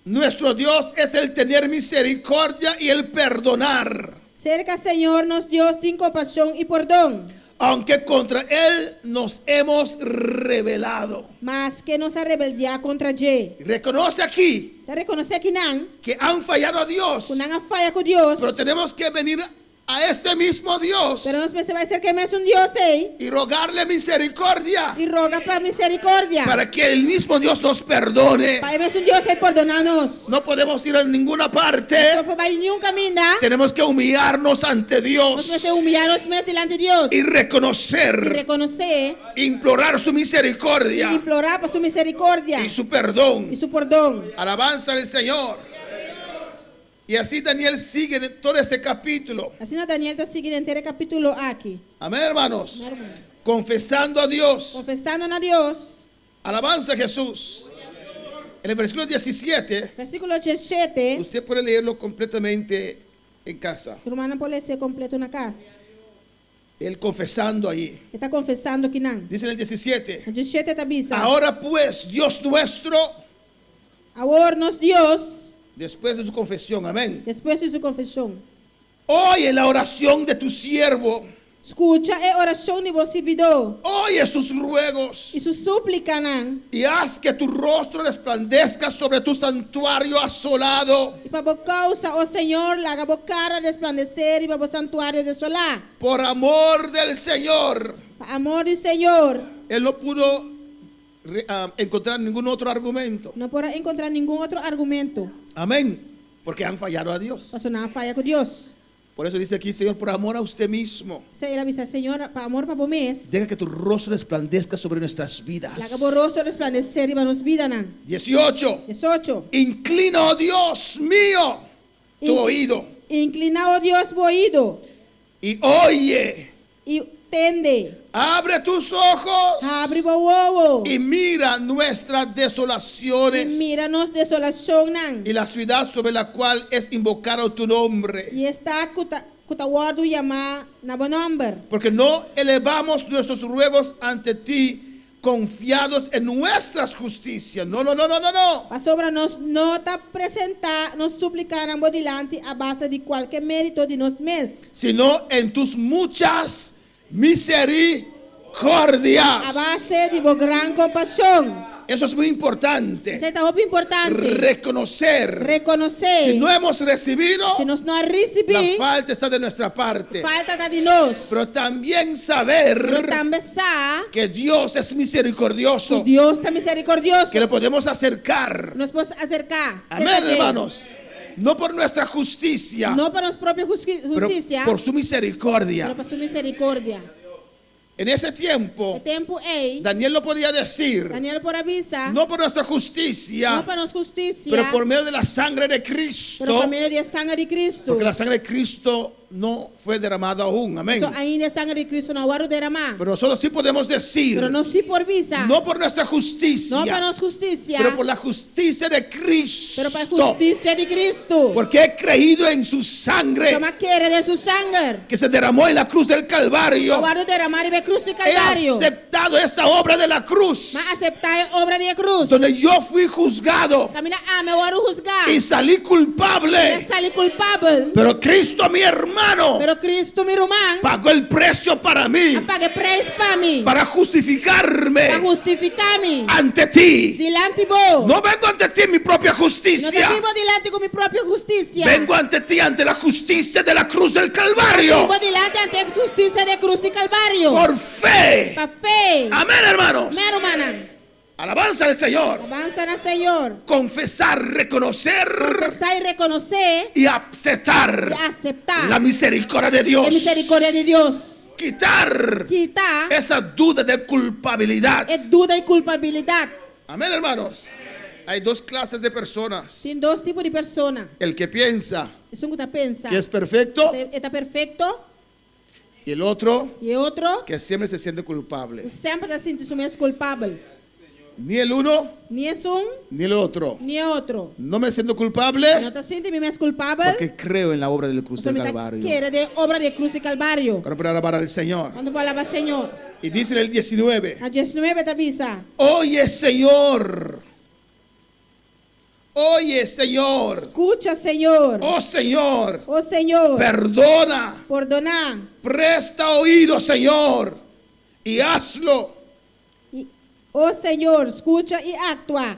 nuestro Dios, es el tener misericordia y el perdonar, Cerca, Senhor, nos Deus tem compaixão e perdão. aunque contra Él nos hemos rebelado. Mas que nossa rebeldia contra Deus. Reconoce aquí Está reconhecer que não, que han fallado a Dios, que não há falha com Deus. pero tenemos que venir a este mismo Dios Pero nós vai ser que mais Deus aí y rogarle misericordia e roga para misericórdia. para que el mismo Dios nos perdone. Para mais Deus aí perdonar-nos. No podemos ir a ninguna parte. Não vai nenhum caminho, dá. Tenemos que humillarnos ante Nós Dios vamos humilhar-nos mesmo diante de Deus. y E reconocer, reconhecer, implorar su e misericordia implorar para sua misericórdia y su perdón. e seu perdão. Alabanza al Señor. Y así Daniel sigue en todo este capítulo. Assim, Daniel está seguindo inteiro capítulo aqui. Amén, hermanos. Meu irmão. Confesando a Dios. Confessando a Deus. Alabanza a Jesús. En el versículo 17, Versículo 17. usted puede leerlo completamente en casa. O irmão não pode ser completo na casa. Él confesando allí. Ele está confessando que não. Dice en el 17. O 17 está bisa. Ahora pues, Dios nuestro, Agora, nos Deus, después de su confesión, amén. depois de sua confissão, Oye la oración de tu siervo Escucha a oração de você servidor Oye sus ruegos e sua súplica, não. y haz que tu rostro resplandezca sobre tu santuario asolado. E para causa, o Senhor, laga a cara resplandecer e para o santuário desolar. Por amor del Señor. Para amor do Senhor, Él no pudo encontrar ningún otro argumento. não pode encontrar nenhum outro argumento. Amén. Porque han fallado a Dios. Para não falha com Deus. Por eso dice aquí, Señor, por amor a usted mismo, Se ele avisa, Senhor, para amor para o mês, deja que tu rostro resplandezca sobre nuestras vidas. laga o rosto resplandecer e para nos vida, não. 18. 18. Inclina, oh Dios mío, tu oído Inclina, oh Deus, o ouvido y oye. e tende. Abre tus ojos Abre o ovo y mira nuestras e desolaciones mira-nos desolação, não. y la ciudad sobre la cual es invocado tu nombre. E está kutawardo yama na bonomber. Porque no elevamos nuestros ruegos ante ti confiados en nuestras justicias. No, no, no, no, no, no. Para sobre nos nota apresentar, nos suplicar en bodilante a base de qualquer mérito de nos mesmos. Sino en tus muchas misericordias. A base de bo gran compaixão. Eso es muy importante. Isso é muito importante. Reconocer. Reconhecer. Si no hemos recibido, Se nós não la recebemos, falta está de nuestra parte. falta está de nós. Pero también saber Pero também sabe que Dios es que misericordioso, Deus está misericordioso. que le podemos acercar. Nos podemos acercar. Amén, cerca de Él. hermanos. No por nuestra justicia, Não para nossa própria pero justiça, por su misericordia. mas para sua misericórdia. En ese tiempo, O tempo é, Daniel lo podía decir, Daniel por avisa, no por nuestra justicia, não para nossa justiça, pero por medio de la sangre de pero Cristo, por meio da sangue de Cristo. porque la sangre de Cristo no fue derramada aún. Amén. So, ainda a sangue de Cristo não vai derramar. Pero nosotros sí podemos decir, Pero não se por visa, no por nuestra não para justicia, nossa justiça, pero por la justicia de Cristo, pero para a justiça de Cristo. porque he creído en su sangre Toma querer de su sangue. que se derramó en la cruz del Calvario. Agora derramar e cruz de He Calvário. aceptado esa obra de la cruz, Mas aceitar a obra de cruz. donde yo fui juzgado Camina a meu aro juzgar. y salí Eu culpable, salí culpável. pero Cristo, mi hermano, Pero Cristo, meu irmão, pagó el precio para mí, pague preço para mim. para justificarme Para justificar-me. ante ti. Dilante vos. No vengo ante ti en mi propia Não te justicia, vivo dilante com minha própria justiça. vengo ante ti ante la justicia de la cruz del Calvario, Vivo dilante ante a justiça de cruz de Calvário. por fe. Para fé. Amén, hermanos. Meu irmão, Alabanza al Señor. avança no Senhor. Confesar, reconocer Confessar e reconhecer y aceptar e aceitar la misericordia de a Dios. misericórdia de Deus. Quitar Quitar esa duda de culpabilidad. é dúvida e culpabilidade. Amén, hermanos. Hay dos clases de personas. Tem dois tipos de pessoas. El que piensa Isso que pensa. que es perfecto Está perfeito y el otro e outro que siempre se siente culpable. sempre está sentindo mesmo culpável. Ni el uno Nem é ni el otro. nem é outro. No me siento Não culpable está sentindo mesmo culpável. porque creo en la obra del cruz Você del me está Calvario. querendo de obra de cruz e Calvário. Ahora para alabar al Señor. Quando falava Senhor, Y dice en el 19. a 19 está avisa. Oye, Señor. Oye, Señor. Escucha, Senhor. Oh, Señor. Oh, Senhor. Perdona. Perdonar. Presta oído, Señor. Y hazlo. Oh, Senhor, escucha e actua.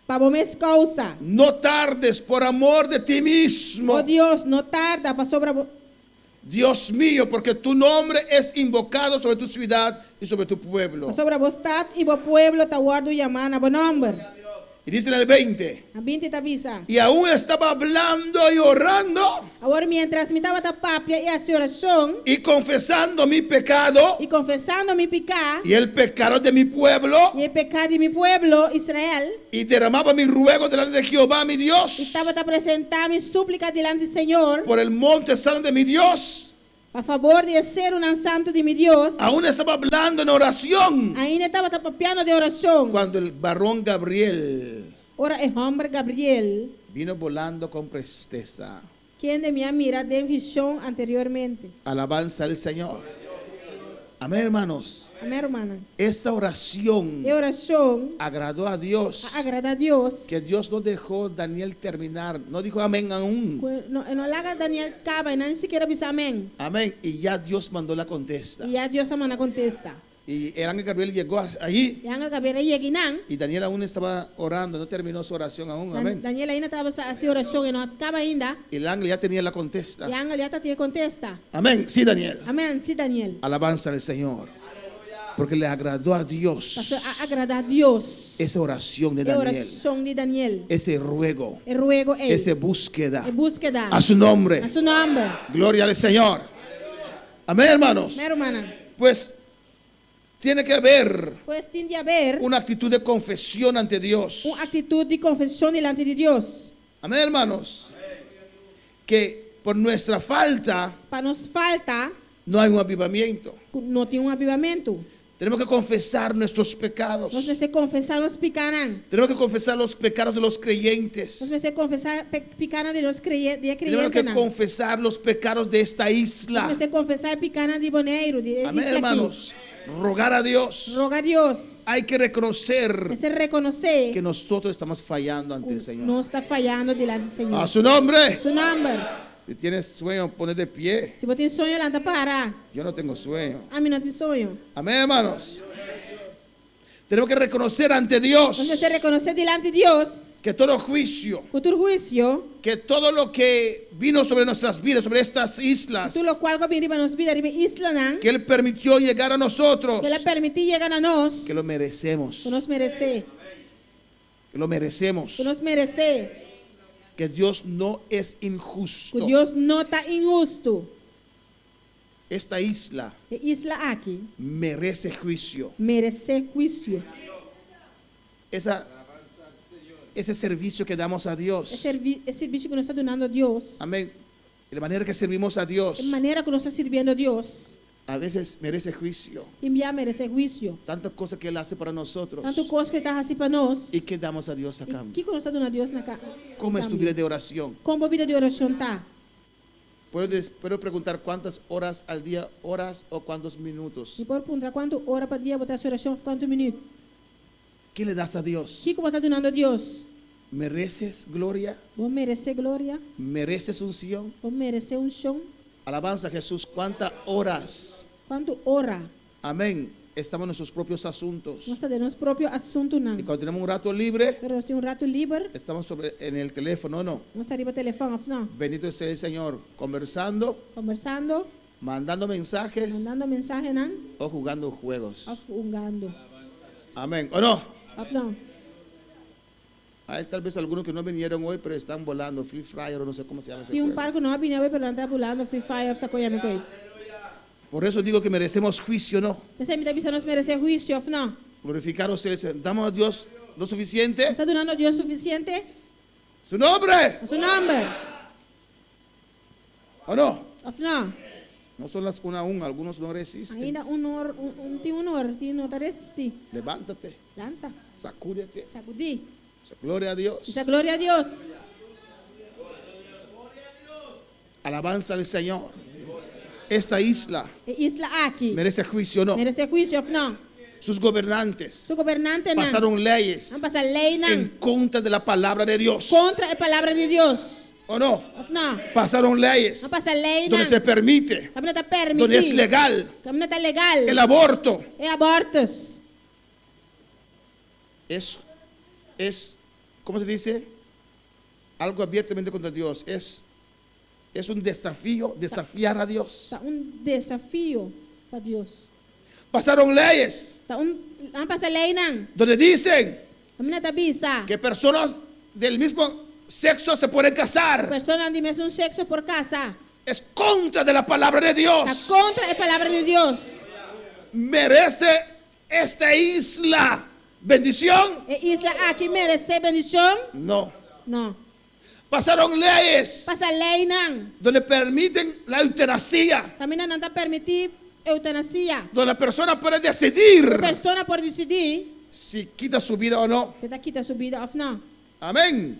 Para a minha causa. No tardes por amor de ti mismo. Oh, Deus, não tarda para sobre Dios mío, porque tu nombre es invocado sobre tu ciudad y sobre tu pueblo. a vostad e o pueblo está guardo llamando a bom nome. Y dice en el 20. A 20 te avisa. Y aún estaba hablando y orando Agora, mientras me estava tapapia e a oração y confesando mi pecado e confessando meu pecado y el pecado de mi pueblo e o pecado de meu pueblo, Israel, y derramaba mi ruego delante de Jehová mi Dios estava a apresentar minha súplica diante do Senhor por el monte santo de mi Dios. a favor de ser um santo de meu Deus. Aún estaba hablando en oración Ainda estava tapapiando de oração. cuando el varón Gabriel Ora, o homem Gabriel, vino volando con presteza. quem de minha mira de visão anteriormente. Alabanza al Señor. Amén, hermanos. Amém, hermana. Esta oración E oração agradó a Dios. agrada a Deus. Que Dios no dejó Daniel terminar. No dijo amén aún. Não laga Daniel caba e nem sequer avisa amém. Amén. Y ya Dios mandó la contesta. E a Deus amana contesta. Y el ángel Gabriel llegó allí. E angel Gabriel yegi nang. Y Daniel aún estaba orando. No terminó su oración aún. Amén. Daniel ainda estava sa oração e não acaba ainda. Y el ángel ya tenía la contesta. E angel já te contesta. Amén. Sí, Daniel. Amém, sim, Daniel. Alabanza al Señor. Porque le agradó a Dios Pastor agrada a Deus. esa oración de E Daniel. oração de Daniel. Ese ruego. E ruego ele. Esa búsqueda. E búsqueda. A su nombre. A seu nome. Gloria al Señor. Amén, hermanos. Minha irmã. Pues tiene que haber Pois tem de haver una actitud de confesión ante Dios. uma atitude de confissão diante de Deus. Amén, hermanos. Que por nuestra falta Para nos falta, no hay un avivamiento. não tem avivamento. Tenemos que confesar nuestros pecados. Nós precisamos confessar os picanas. Tenemos que confesar los pecados de los Nós creyentes. precisamos confessar picanas de los Tenemos creyentes. que Nós confesar los pecados de esta isla. precisamos confessar picanas de Boneiro, de Amén, isla aqui. hermanos. Rogar a Dios. Roga a Deus. Hay que reconocer Esse reconhecer que nosotros estamos fallando ante el Señor. não está falhando diante do Senhor. A su nombre. Seu nome. Si tienes sueño, pone de pie. Se você tem sonho, lá para. Yo no tengo sueño. A mim não tem sonho. Amén, hermanos. Tenemos que reconocer ante Dios Nós precisamos reconhecer diante de Deus. que todo juicio, Futuro juízo. que todo lo que vino sobre nuestras vidas, sobre estas islas, Tudo o qual que vem nos vida, riba isla, não. que Él permitió llegar a nosotros, Que Ele permitir chegar a nós. que lo merecemos, Que nos merece. que lo merecemos, Que nos merece. que Dios no es Que injusto. Deus não está injusto. Esta isla E isla aqui merece juicio. merece juízo. Ese servicio que damos a Dios. Esse serviço que nós está dando a Deus. Amén. De la manera que servimos a Dios, A maneira que nós está servindo a Deus. a veces merece juicio. Enviar merece juízo. Tantas cosas que Él hace para nosotros. Tanto coisa que está assim para nós. ¿Y qué damos a Dios a E que cambio? nós está dando a Deus na casa? ¿Cómo es tu vida de oración? Como a vida de oração tá? Puedo preguntar cuántas horas al día oras o cuántos minutos. E por perguntar quanto hora para dia botar sua oração, quanto minuto? ¿Qué le das a Dios? Que você está dando a Deus? ¿Mereces gloria? Vou merecer glória? ¿Mereces unción? Vou merecer um chão? Alabanza a Jesús. ¿Cuántas horas? Quanto hora? Amén. Estamos en nuestros propios asuntos. Nós temos nosso próprio assunto não. Y cuando tenemos un rato libre, Pero nós temos rato livre. estamos en el teléfono, ¿no? Nós está riba telefone, não. Bendito sea el Señor. Conversando, Conversando, mandando mensajes mandando mensagem não. o jugando juegos. Afungando. Amén. ¿O no? Não. Hay tal vez algunos que no vinieron hoy, pero están volando. Free Fire o no sé cómo se llama ese Tem juego. par que não abriu, pero não está pulando Free Fire, está coiando coi. Por eso digo que merecemos juicio, ¿no? Você me deve nós merecer juízo, não. Glorificar ustedes. Damos a Dios lo suficiente. Está dando a Deus suficiente? Su nombre. A seu nome. ¿O no? Não. No son las 1 aún. Algunos no resisten. Ainda honor, tem honor, tem não resistir. Levántate. Lanta, Sacúdete. sacudir. Gloria a Dios. Diz a glória a Deus. Alabanza al Señor. Esta isla E isla aqui merece juicio, ¿no? merece juízo, não. Sus gobernantes Su governante não. pasaron leyes Não passa lei não. en contra de la palabra de Dios. Contra a palavra de Deus. ¿O no? Não. Pasaron leyes Não passa lei não. donde se permite, Caminho está donde es permitido. legal Caminho está legal. el aborto. É abortos. Es, ¿cómo se dice? Algo abiertamente contra Dios. Es un desafío, desafiar a Dios. Está desafio para Deus. Pasaron leyes Tá não passa lei não. donde dicen Caminho está bisa. que personas del mismo sexo se pueden casar. Persona de mesmo sexo por casa. Es contra de la palabra de Dios. Está contra a palavra de Deus. Merece esta isla bendición. E isla aqui merece bendição? No. Não. Pasaron leyes Passa lei não. donde permiten la eutanasia, Também não está permitir eutanasia. donde la persona puede decidir Persona por decidir si quita su vida o no. se está quita sua vida ou não. Amén.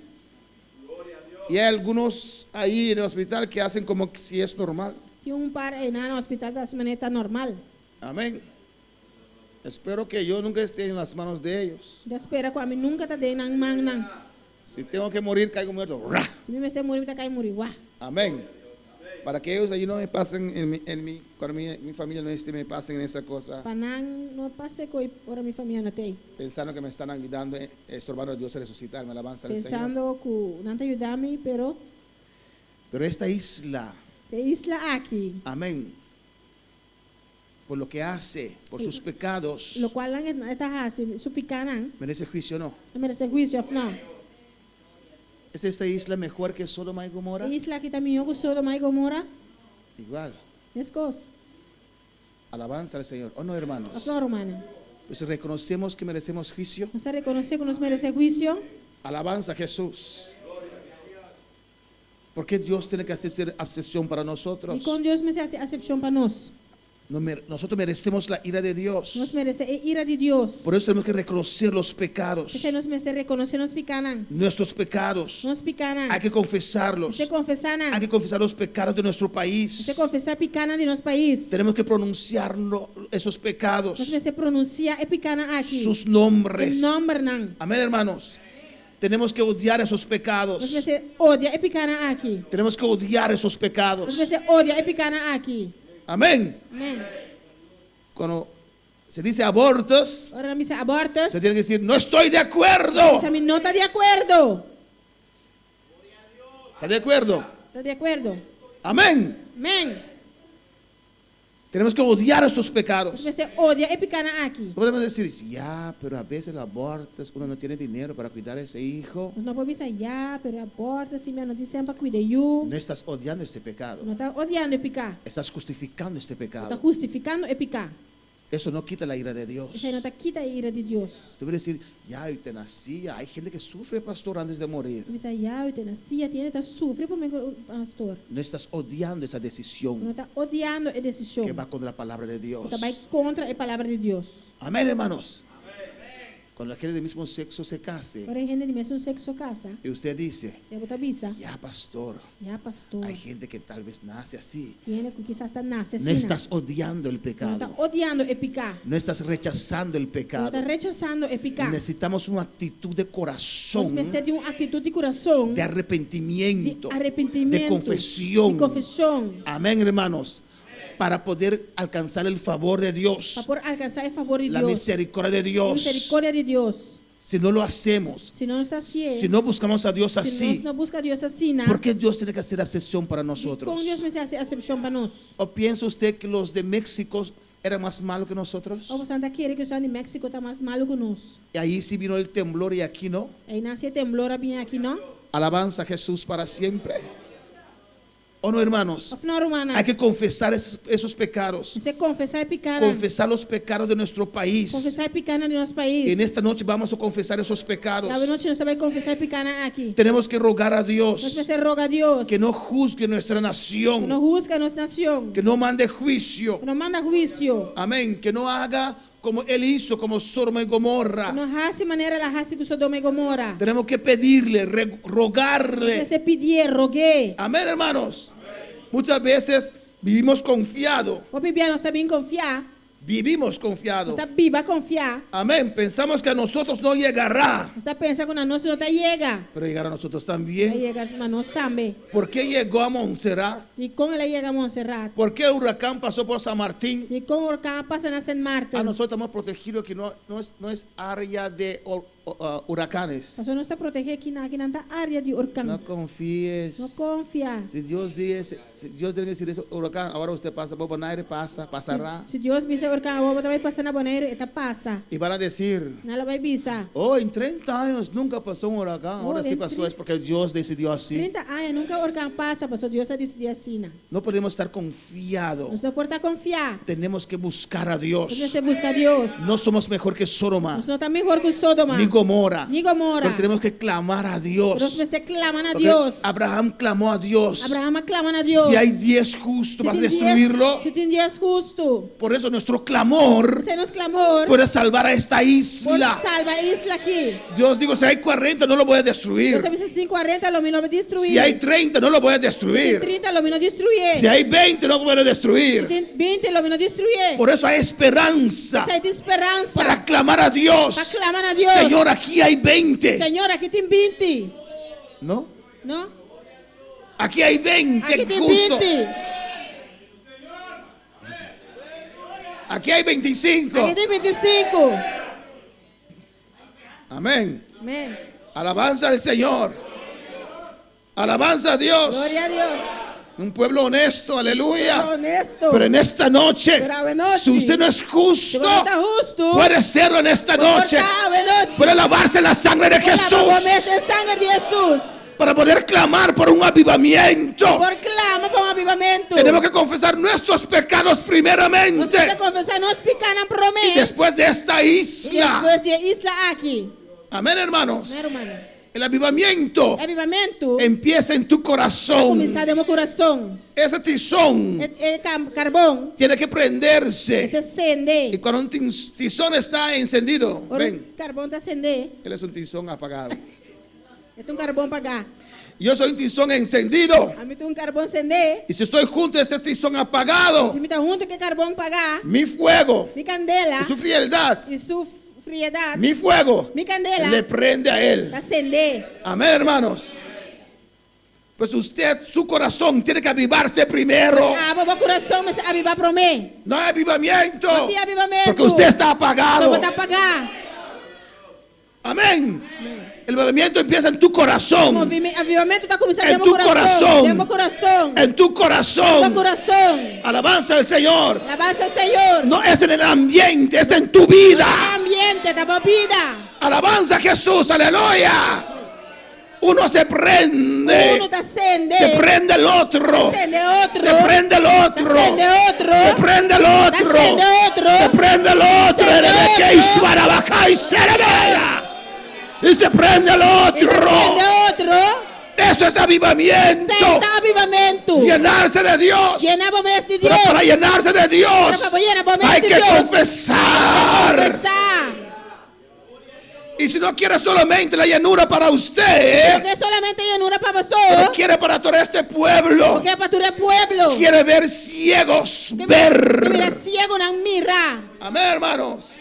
Y hay algunos ahí en el hospital que hacen como que si es normal. Tem par aí no hospital da maneira normal. Amén. Espero que yo nunca esté en las manos de ellos. Da espera ko amin nunca ta de nang mang nang. Si tengo que morir, caigo muerto. ¡Ra! Si mi mese muri ta kay muri wa. Amén. Para que ellos allí no me pasen, cuando mi familia no esté, me pasen en esa cosa, Panang no pase ko ora mi familia na tay. pensando que me están ayudando, estorbando a Dios a resucitarme. Alabanza al Señor. Pensando ku nanta ayudami pero Pero esta isla, te isla aquí. amén, por lo que hace, por sus pecados, Lo cual lang ita hasin su pikanan. merece juicio o no. Merece juicio of now. ¿Es esta isla mejor que Sodoma y Gomorra? Isla kita miyo ko Sodoma y Gomorra. Igual. Yes cos. Alabanza al Señor. ¿O no, hermanos? Of no romana. Pues reconocemos que merecemos juicio. Nos reconoce que nos merece juicio. Alabanza a Jesús. ¿Por qué Dios tiene que hacer excepción para nosotros? Y con Dios me se hace acepción para nos. Nosotros merecemos la ira de Dios. Nos merece ira de Dios. Por eso tenemos que reconocer los pecados. Ese nos merece reconocer nos picanan. Nuestros pecados. Nos picanan. Hay que confesarlos. Se confesanan. Hay que confesar los pecados de nuestro país. Se confesar picanan de nuestro país. Tenemos que pronunciar esos pecados, Nos merece pronunciar e picanan aquí. sus nombres. El nombre nan. Amén, hermanos. Tenemos que odiar esos Nos pecados. merece odia e picanan aquí. Tenemos que odiar esos Nos pecados. merece odia e picanan aquí. Amén. Amén. Cuando se dice abortos, Ahora me dice abortos. se tiene que decir, no estoy de acuerdo. Dice a mí no está de acuerdo. ¿Está de acuerdo? ¿Está de acuerdo? Amén. Amén. Tenemos que odiar esos Nos pecados. merece odia e picanan aquí. No podemos decir, ya, pero a veces los abortos, uno no tiene dinero para cuidar a ese hijo. Nos no podemos decir ya, pero abortos, si me no dicen para cuidar yo. No estás odiando este pecado. No está odiando e picar. Estás justificando este Está pecado. justificando e picar. Eso no quita la ira de Dios. Esa no está quita a ira de Dios. Usted puede decir, ya, eutanasia. Hay gente que sufre, pastor, antes de morir. Dice ya, eutanasia tiene que sufrir por mi pastor. No estás odiando esa No decisión está odiando a decisión. que va contra la palabra de Dios. Está va contra la palabra de Dios. Amén, hermanos. Cuando la gente del mismo sexo se case Ahora hay gente que me hace un sexo casa. y usted dice, Ya vos avisa. ya, pastor, Ya, pastor. hay gente que tal vez nace así. Tiene que quizás está nace No así. estás odiando el No está pecado. odiando e picar. No estás rechazando el No pecado. está rechazando e picar. Necesitamos una actitud de Nos corazón, merece de una actitud de corazón. de arrepentimiento, de arrepentimiento. de confesión. De confesión. Amén, hermanos. Para poder alcanzar el favor de Dios, Para poder alcanzar el favor de la Dios. misericordia de La Dios. misericordia de Dios. Si no lo hacemos, Si no está así. si no buscamos a Dios Si así, no busca a Dios así. ¿por qué Dios tiene que hacer excepción para nosotros? Con Dios me se hace acepción para nosotros. ¿O piensa usted que los de México eran más malos que nosotros? O Santa quiere que sea de México está más malo que nosotros. Y ahí sí vino el temblor y aquí no. Ahí nace temblor bien aquí, ¿no? Alabanza a Jesús para siempre. ¿O no, hermanos? Of no, romana. Hay que confesar esos pecados. Se confesar y picar. Confesar los pecados de nuestro país. Confesar y picar de nuestro país. En esta noche vamos a confesar esos pecados. La noche nos va a confesar y picar aquí. Tenemos que rogar a Nos Dios se roga a Dios. que no juzgue nuestra Que no nación, juzga a nuestra nación. que no mande juicio. Que no manda juicio. Amén. Que no haga como él hizo, como Sodoma y Gomorra. Que no hace manera la hace que Sodoma y Gomorra. Tenemos que pedirle, rogarle. Se pidió, rogué. Amén, hermanos. Muchas veces vivimos confiado. O Biblia no está bien confiar. Vivimos confiado. Está viva confiar. Amén. Pensamos que a nosotros no llegará, Está pensando que a nosotros no te llega. pero llegará a nosotros Va a también. llegar a nosotros también. ¿Por qué llegó a Montserrat? Y con él llega a Montserrat. ¿Por qué el huracán pasó por San Martín? Y con huracán pasan a San Martín. A nosotros estamos protegidos que no es área de huracanes. Nosotros no está protegido aquí en esta área de huracán. No confíes. No confía. Si Dios dice que decir eso, huracán, ahora usted pasa por Bonaire, pasará. Si Dios me dice huracán, vos te vas a pasar a Bonaire, esta pasa. Y van a decir, No lo va a avisar. oh, en 30 años nunca pasó un huracán, ahora sí en pasó, 30 es porque Dios decidió así. 30 años, nunca huracán pasa, pasó Dios ha decidido así. No podemos estar confiados. Nos importa confiar. Tenemos que buscar a Dios. Entonces se busca a Dios. No somos mejor que Sodoma, Nosotros estamos mejor que Sodoma. ni Gomorra. ni Gomorra. Pero tenemos que clamar a Dios. Terus mesti claman a Porque Dios. Abraham clamó a Dios. Abraham claman a Dios. Si hay 10 justos, vas a destruirlo. Si tem 10 justo. Por eso nuestro clamor Esse é nosso clamor. puede salvar a esta Pode isla. salvar a isla aqui. Dios dijo, si hay 40 no lo voy a Deus destruir. sabe se tem 40, lo não vai destruir. Si hay 30 no lo voy a Se tem destruir. 30, lo não destruir. Si hay 20 no lo voy a Se destruir. tem 20, lo não destruir. Por eso hay esperanza Sai de esperança. para clamar a Dios. Para clamar a Dios. Señor, aquí hay 20. Senhor, aqui tem 20. ¿No? Não? Aquí hay 20 Aqui tem justos. 20. Aquí hay 25. Aqui tem 25. Amén. Amém. Alabanza al Señor. Alabanza a Dios. Glória a Deus. Un pueblo honesto, aleluya. Honesto. Pero en esta noche, Pero en noche, si usted no es Se justo, você está justo. puede serlo en esta noche. noche. Puede lavarse la sangre de Jesús Comece a sangue de Jesus. para poder clamar por un avivamiento. Por clama para um avivamento. Tenemos que confesar nuestros pecados Nós primeramente. temos que confessar nosso pecado Y promete. después de esta E isla. depois de isla aqui. Amén, hermanos. Né, irmão? El avivamiento Avivamento. empieza en tu corazón. Começar de meu coração. Ese tizón Carvão. tiene que prenderse. Esse acende. Y cuando un tizón está encendido, Ora, ven, carvão está acender. él es un tizón apagado. É um carvão apagar. Yo soy un tizón encendido. A mim tem um carvão acender. Y si estoy junto a este tizón apagado, Se me tá junto que carvão apagar. mi fuego Mi candela. y su frialdad, E sua friedade. mi fuego Mi candela. le prende a él. Está acender. Amén, hermanos. Pues usted, su corazón tiene que avivarse primero. Ah, meu coração mas avivar para mim. No hay avivamiento. Não tem avivamento. Porque usted está Não apagado. vou apagar. Amén. El avivamiento empieza en tu corazón. Avivamento está começando En no tu meu coração. corazón. No meu coração. En tu No meu corazón. coração. Alabanza al Señor. Alabanza al Señor. No es en el ambiente, es en tu vida. Ambiente da minha vida. Alabanza a Jesús, aleluya. Uno se prende. Uno está acende. Se prende el otro. Acende outro. Se prende el otro. Acende outro. Se prende el otro. Acende outro. Se prende el otro. Acende otro. Y se prende el Acende otro. outro. Eso es avivamiento. Senta avivamento. Llenarse de Dios. Llena a de Pero Dios. para llenarse de Dios Pero para llenar a hay de que Dios. confesar. Confessar. Y si no quiere solamente la llenura para usted, Porque solamente llenura para pero vosotros. quiere para todo este pueblo, Porque é para todo o pueblo. quiere ver ciegos Que mira ver. ciego não mira. Amén, hermanos.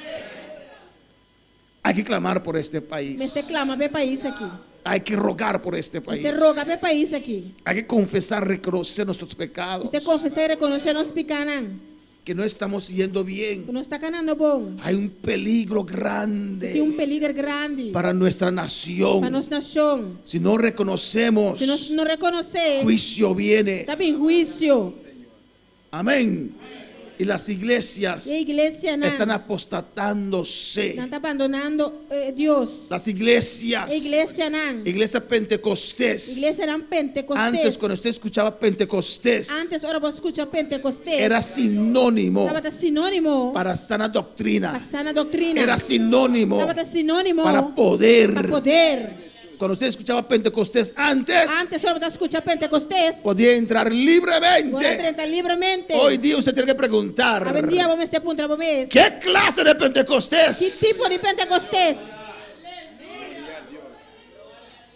Hay que clamar por este país. Você clama para o país aqui. Hay que rogar por este país. Você roga para o país aqui. Hay que confesar, reconocer nuestros pecados. Você confessar e reconhecer nosso pecado. Que no estamos yendo Que bien. não está ganhando bom. Hay un peligro Tem grande peligro grande para nuestra para nación. nossa nação. Si no reconocemos, Se nós não reconhecer, juicio viene. está bem juízo. Amén. Y las iglesias E a igreja não están apostatándose. está abandonando Deus. Las iglesias, A igreja não. iglesia Pentecostés. Igreja não Pentecostés. Antes, cuando usted escuchaba Pentecostés, Antes, ahora vos escuchas Pentecostés. era sinónimo Estava sinônimo para sana doctrina. para sana doutrina. Era sinónimo Estava sinônimo para poder. para poder. Cuando usted escuchaba Pentecostés antes, Antes, ahora vos escuchas Pentecostés. podía entrar Agora libremente. entra livremente. Hoy día usted tiene que preguntar, Hoje em dia, vamos ter ponto para vez. ¿qué clase de Pentecostés? Que tipo de Pentecostés?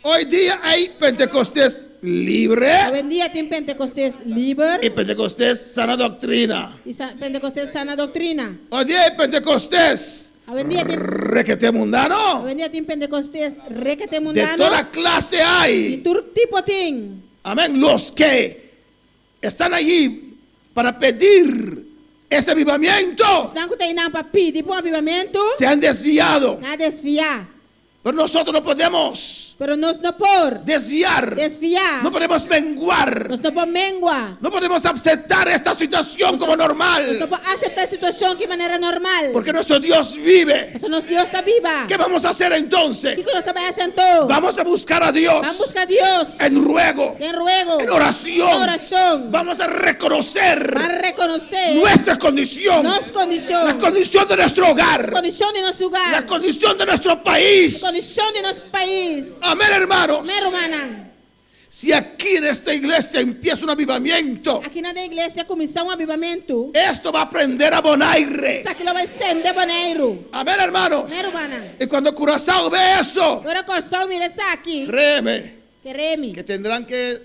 Hoy día hay Pentecostés libre Hoje em dia tem Pentecostés livre y Pentecostés sana doctrina. e Pentecostés sana doutrina. Hoy día hay Pentecostés Hoje em dia tem, requete mundano. hoje em dia tem Pentecostés requete De mundano. toda clase De hay. todo tipo tem. Amén. Los que están allí para pedir ese avivamiento Estão que tem para pedir para avivamento. se han desviado. Nada desviar. Pero nosotros no podemos Pero nós não por desviar, desviar, no podemos menguar, nós não por mengua, no podemos aceptar esta situación como nós não normal, por aceitar a situação de maneira normal. porque nuestro Dios vive. Porque nosso Deus está viva. ¿Qué vamos a hacer O entonces? que nós estamos fazendo? Vamos a buscar a Dios Vamos buscar a Deus en ruego, em ruego, en em oración. oração, Vamos a reconocer para reconhecer nuestra condición, nossa condição, la condición de nuestro hogar, condição de nosso lugar, la condición de nuestro país. condição de nosso país. Amén, hermanos. Amém, romana. Si aquí en esta iglesia empieza un avivamiento, Aqui na igreja começar avivamento. esto va a prender a Bonaire. Isso aqui vai estender Bonaire. Amén, hermanos. Amém, romana. Y cuando Curazao ve eso, Agora Corsão mira isso aqui. créeme Queremos. que tendrán que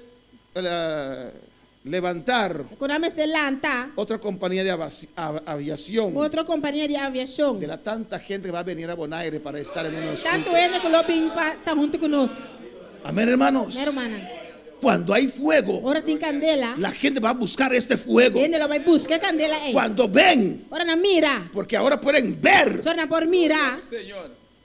levantar Quando nós lanta, otra compañía de aviación outra companhia de aviação. de la tanta gente que va a venir a Bonaire para estar en unos Tanto cultos. ele que o Lobin está junto conosco. Amén, hermanos. Amém, romana. Cuando hay fuego, Ora tem candela. la gente va a buscar este fuego. Ele vai buscar candela aí. Cuando ven, Ora na mira. porque ahora pueden ver Só na por mira.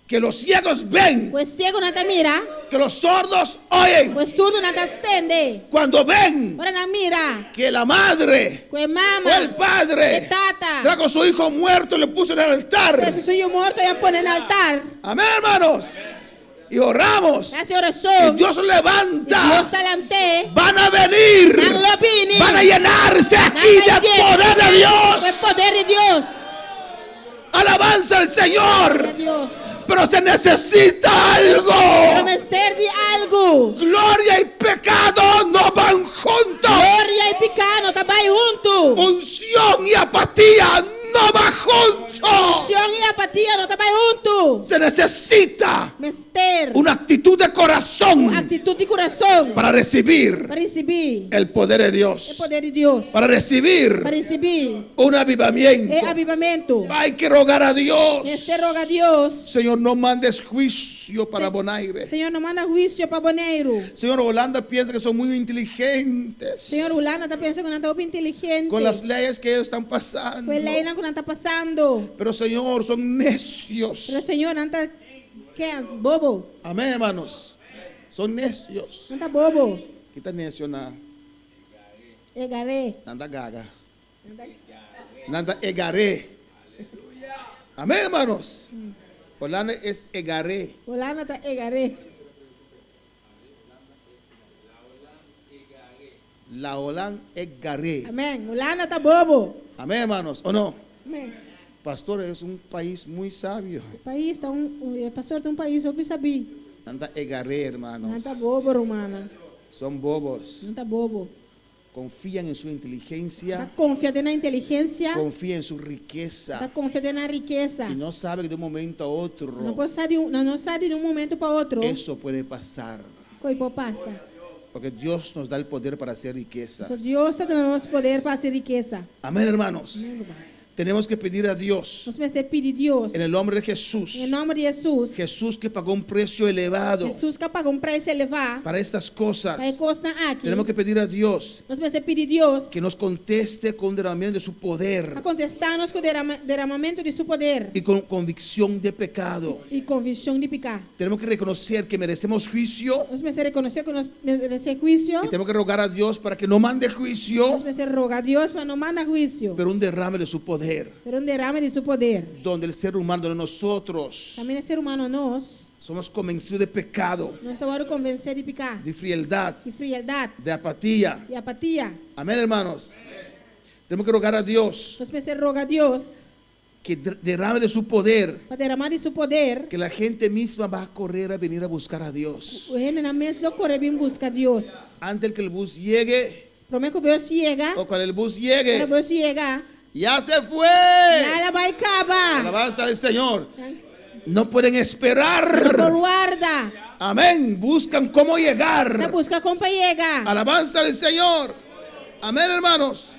que los ciegos ven, Pues ciego na ta mira. que los sordos oyen. Pues surdo na ta tende. Cuando ven Ora na mira. que la madre Pues o mama. el padre Que tata. trajo a su hijo muerto y le puso en el altar. Esse suyo morto ya pone en altar. Amén, hermanos. Y oramos. Hace Y oración. Dios Dios levanta. talante. Van a venir. Van lobini. Van a llenarse aquí del poder de El Dios. poder de Dios. Alabanza al De Señor. Dios. Pero se necesita Pero algo. menester de algo. Gloria y pecado no van juntos. Glória e pecado tá bem junto. Unción y apatía no van juntos. Unção e apatia não tá bem junto. Se necesita Menester. una actitud de corazón Atitude de coração. para recibir Para receber el poder de o Dios, poder de Deus. para recibir Para receber un avivamiento. é avivamento. Hay que rogar a Dios. Este roga a Deus. Señor, no mandes juicio para Bonaire. Senhor, não manda juízo para Boneiro. Señor, Holanda piensa que son muy inteligentes Senhor, Ulana tá pensando que não tá inteligente. con las leyes que ellos están pasando. Foi lei não que não tá passando. Pero Señor, son necios. Pero Senhor, não tá que é bobo. Amén, hermanos. Son necios. Não tá bobo. Quita necio na Egaré. nanda gaga. Nanda egaré. Amén, hermanos. Holanda es egaré. Ulana tá egaré. La Holanda egaré. Amém. Ulana tá bobo. Amén, hermanos. ¿O no? Amém. Pastor, es un país muy sabio. O país tá pastor de um país, eu sabia. Nanda egaré, Não hermanos. tá bobo, romana. Son bobos. Não tá bobo. Confían en su Tá inteligencia. confiando na inteligência. Confían en su Tá riqueza. confiando na riqueza. Y no sabe que de un momento a Não otro pode sair não sai de um momento para outro. eso puede pasar. Coisa passa. Porque Dios nos da el poder para hacer riquezas. Só Deus está dando nosso poder para fazer riqueza. Amén, hermanos. Tenemos que pedir a Dios Nós precisamos pedir Deus. en el nombre de Jesús. Em nome de Jesus. Jesús que pagó un precio elevado Jesus que pagou preço elevado para estas cosas. para encostar aqui. Tenemos que pedir a Dios Nós precisamos pedir Deus que nos conteste con derramamiento de su para poder contestar-nos com o derramamento de seu poder y con convicción de pecado. e convicção de pecar. Tenemos que reconocer que merecemos juicio Nós precisamos reconhecer que nós merecemos juízo. y tenemos que rogar a Dios para que no mande juicio, Nós precisamos rogar a Deus para não mandar juízo, pero un derrame de su poder. pero derrame de seu poder. Donde el ser humano, donde nosotros Também é ser humano nós. somos convencidos de pecado, Nós agora convencer de pecar, de frialdad, de frialdade, de apatía. de apatia. Amén, hermanos. Tenemos que rogar a Dios Nós precisamos rogar a Deus que derrame de su poder, para derramar de seu poder. que la gente misma va a correr a venir a buscar a Dios. O reino na mesma corre bem busca Deus. Antes que el bus llegue, Promete que o Deus chega. o cuando el bus Quando o llegue, Deus chega, ya se fue. ela vai acabar. Alabanza al Señor. No pueden Ela esperar. guarda. Amén. Buscan cómo Ela llegar. busca como chega. Alabanza al Señor. Amén, hermanos.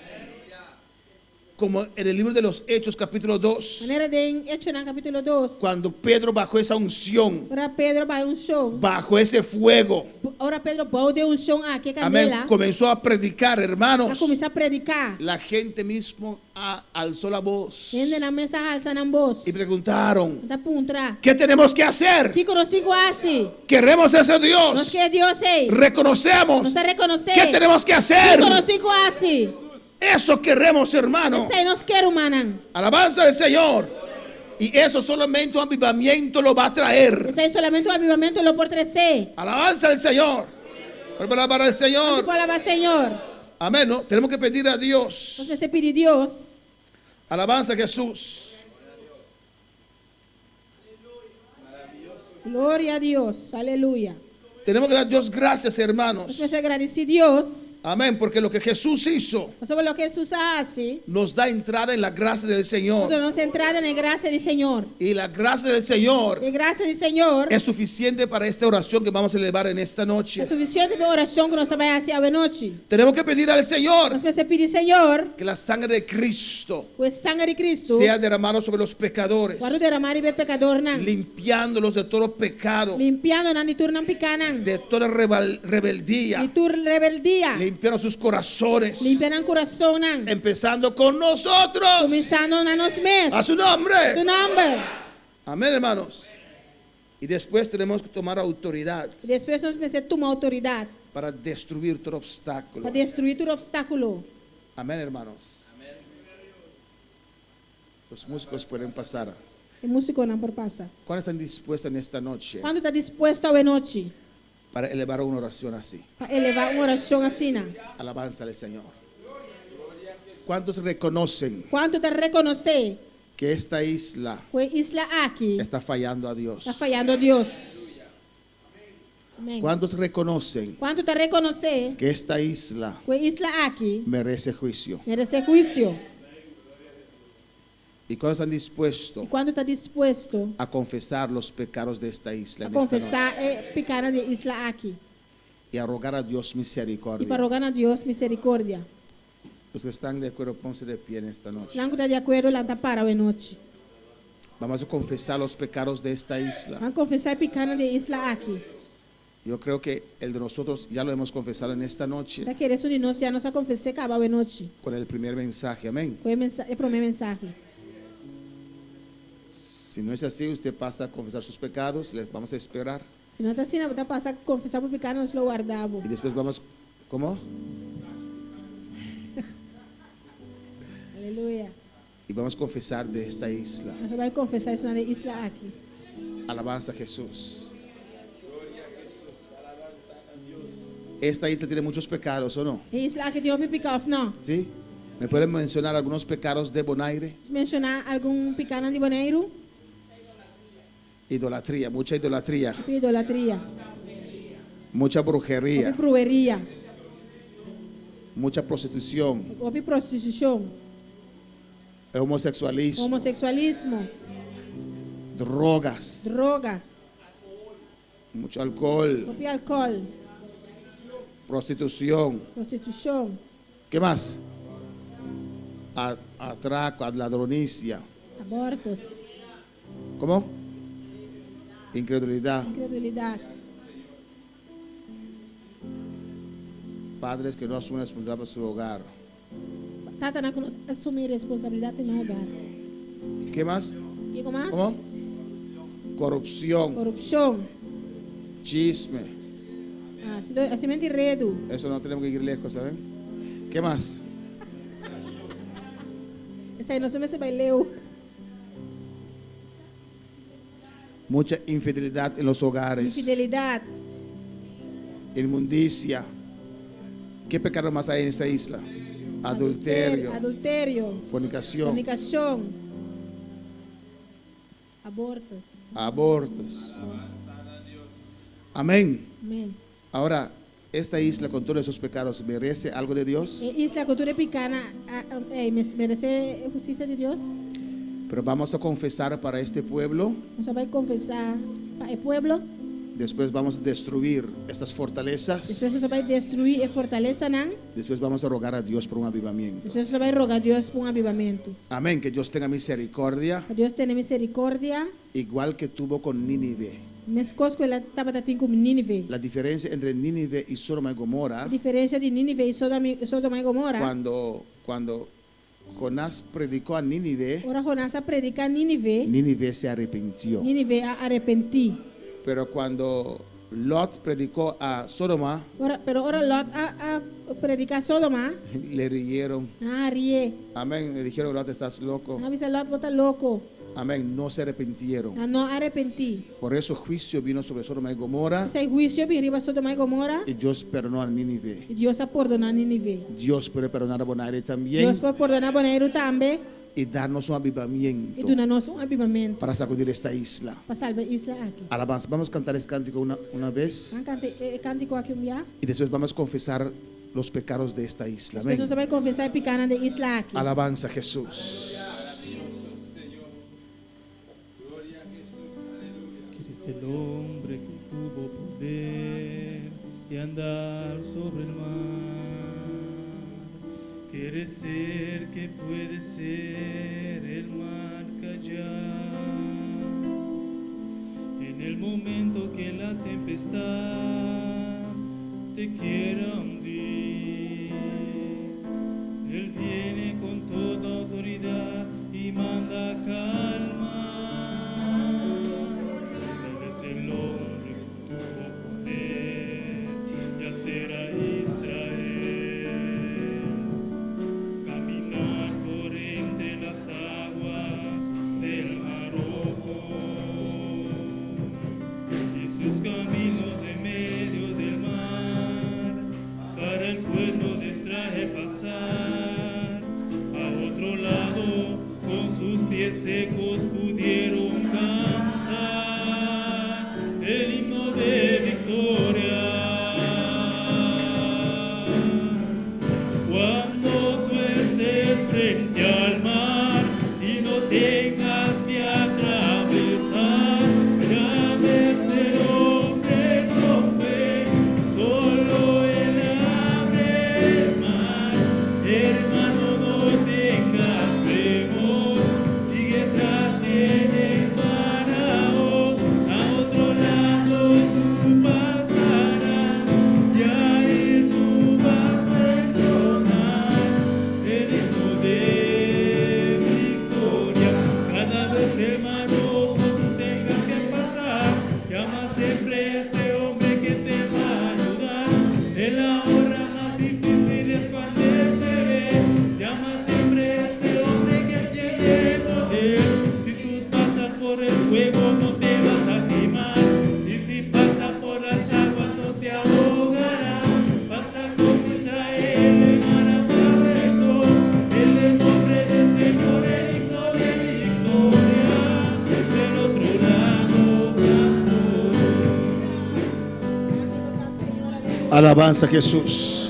como en el libro de los Hechos capítulo 2, Maneira de Hecho en capítulo 2. cuando Pedro bajo esa unción, Ora Pedro vai chão. bajo ese fuego, Ora Pedro pode chão aqui amén, candela. comenzó a predicar, A hermanos. começar a predicar. La gente mismo alzó la voz Vende na mesa alça na voz. y preguntaron, Da puntra. ¿qué tenemos que hacer? Que consigo assim? Queremos ese Nós Dios. que Deus é. Reconocemos. Nós reconhecer. ¿Qué tenemos que Que hacer? consigo assim? Eso queremos, hermano. Esse aí nós quero, manan. Alabanza del Señor. Y eso solamente un avivamiento lo va a traer. Esse aí solamente o avivamento lo por trazer. Alabanza del Señor. Por la palabra del Nós Señor. pode lavar, Senhor. Amén. ¿No? Tenemos que pedir a Dios. Nós precisamos pedir Deus. Alabanza a Jesús. Glória a Deus. Aleluia. Tenemos que dar a Dios gracias, Nós hermanos. precisamos agradecer a Deus. Amén. Porque lo que Jesús hizo Nós sabemos o que Jesus faz. nos da entrada en la gracia del Señor. Quando nós entrada na graça do Senhor. Y la gracia del Señor E graça do Senhor es suficiente para esta oración que vamos a elevar en esta noche. é suficiente para a oração que nós também fazemos à noite. Tenemos que pedir al Señor Nós precisamos pedir, Senhor, que la sangre de Cristo o sangue de Cristo, sea derramado sobre los pecadores, para derramar e ver pecador não. limpiándolos de todo pecado, Limpiando na nitur não picanan. de toda rebeldía, Nitur rebeldia. limpiando sus corazones, Limpiando o coração não. empezando con nosotros. Começando na nós A mesmos. su nombre. Su nome. Amén, hermanos. Y después tenemos que tomar autoridad E depois nós precisamos tomar autoridade para destruir todo obstáculo. para destruir todo obstáculo. Amén, hermanos. Los músicos pueden pasar. E músico não por passa. ¿Cuándo están dispuestos en esta noche Quando está disposto a noite para elevar una oración así? para elevar uma oração assim, não? Alabanza al Señor. ¿Cuántos reconocen Quanto te reconhecer que esta isla que a isla aqui está fallando a Dios? está falhando a Deus. Amém. ¿Cuántos reconocen Quanto te reconhecer que esta isla que a isla aqui merece juicio? merece juízo. ¿Y cuántos están E dispuestos quando está disposto a confesar los pecados de esta isla a en esta noche confessar é pecado de isla aqui y a rogar a Dios e para misericordia? rogar a Deus misericórdia. Los que están de acuerdo, pónganse de pie en esta noche. Não está de acordo, lá está para a noite. Vamos a confesar los pecados de esta isla. Vamos confessar pecado de isla aqui. Yo creo que el de nosotros ya lo hemos confesado en esta noche Da querer de nós já nos confessar acaba a noite. con el primer mensaje. Amén. Foi o primeiro mensagem. Si no es así, usted pasa a confesar sus pecados, les vamos a esperar. Se não está assim, não passa a confessar por pecado, nós lo guardamos. Y después vamos, ¿cómo? Aleluia. Y vamos a confesar de esta isla. Nós vamos confessar isso na isla aqui. Alabanza a Jesús. Esta isla tiene muchos pecados, ¿o no? A isla aqui tem um pecado, não? ¿Sí? ¿Me pueden mencionar algunos pecados de Bonaire? Mencionar algum pecado de Bonaire? Idolatría, mucha idolatría, Idolatria. mucha brujería, Brujeria. mucha prostitución, Houve prostituição. homosexualismo, Homossexualismo. drogas, Droga. mucho alcohol, Houve álcool. prostitución. Prostituição. ¿Qué más? Atraco, ladronicia. Abortos. ¿Cómo? Incredulidad. Incredulidade. Padres que no asumen responsabilidad por su hogar. Tata não assumir responsabilidade no hogar. ¿Qué más? E como mais? ¿Cómo? Corrupción, Corrupção. chisme. Assim enredo. Eso no tenemos que ir lejos, ¿saben? ¿Qué más? Esse aí nós vamos vai ler. Mucha infidelidad en los hogares. Infidelidade. Inmundicia. ¿Qué pecado más hay en esta isla? Adulterio, Adultério. fornicación, Fornicação. Abortos. abortos. Amén. Amém. Ahora, esta isla con todos esos pecados, ¿merece algo de Dios? E isso é a cultura picana. Merece a justiça de Deus? Pero vamos a confesar para este pueblo Você vai confessar para o povo Después vamos a destruir estas fortalezas. Depois você vai destruir a fortaleza, não? Después vamos a rogar a Dios por un avivamiento. Depois você vai rogar a Deus por avivamento. Amén. Que Dios tenga misericordia, Que Deus tenha misericórdia. igual que tuvo con Nínive. Mas coisas que ela estava tendo com Nínive. La diferencia entre Nínive y Sodoma y A Gomorra, diferença de Nínive e Sodoma e Gomorra. cuando Jonás predicó a Nínive, Ora Jonás predica Nínive. Nínive se arrepintió. Nínive a arrepentir. Pero cuando Lot predicó a Sodoma, Pero ora Lot a predicar Sodoma. le rieron. Rie. Amén. Le dijeron, Lot, estás loco. Avisa Lot bota louco. Amén. No se arrepintieron. Não arrepentir. Por eso juicio vino sobre Sodoma y Gomorra. Esse juízo viriba Sodoma e Gomorra. Y Dios perdonó a Nínive. E Deus a perdonar Nínive. Dios puede perdonar a Bonaire también Deus pode perdonar Bonaire também. y darnos un E avivamiento donar-nos avivamento. para sacudir esta isla. Para salvar a isla aqui. Alabanza. Vamos a cantar este cántico una vez Vamos cântico aqui já. y después vamos a confesar los pecados de esta isla. As Amén. pessoas vão confessar a picana da isla aqui. Alabanza a Jesús. ¿Quién es el hombre que tuvo poder de andar sobre el mar? Quiere ser que puede ser el mar callar. En el momento que la tempestad te quiera hundir, Él viene con toda autoridad y manda calma. Él es el hombre que tuvo poder de hacer a Israel caminar por entre las aguas del Mar Rojo y sus caminos de medio del mar para el pueblo de Israel pasar a otro lado. Con sus pies secos pudieron cantar el himno de victoria. Cuando tú estés frente al mar y no tengas que atravesar, llames del hombre con fe, solo él abre el mar. Hermano, no tengas temor, sigue tras el faraón, a otro lado tú pasarás, y a él tú vas a entonar el himno de victoria. Cada vez que el mar rojo tú tengas que pasar, llama siempre a ese hombre que te va a ayudar. En la hora más difícil es cuando él se ve, llama siempre a ese hombre que tiene poder. Si tú pasas por el fuego no te vas a quemar, y si pasas por las aguas no te ahogarás. Pasa con Israel, el mar atravesó, en el nombre del Señor el himno de victoria, del otro lado cantó. Alabanza a Jesús.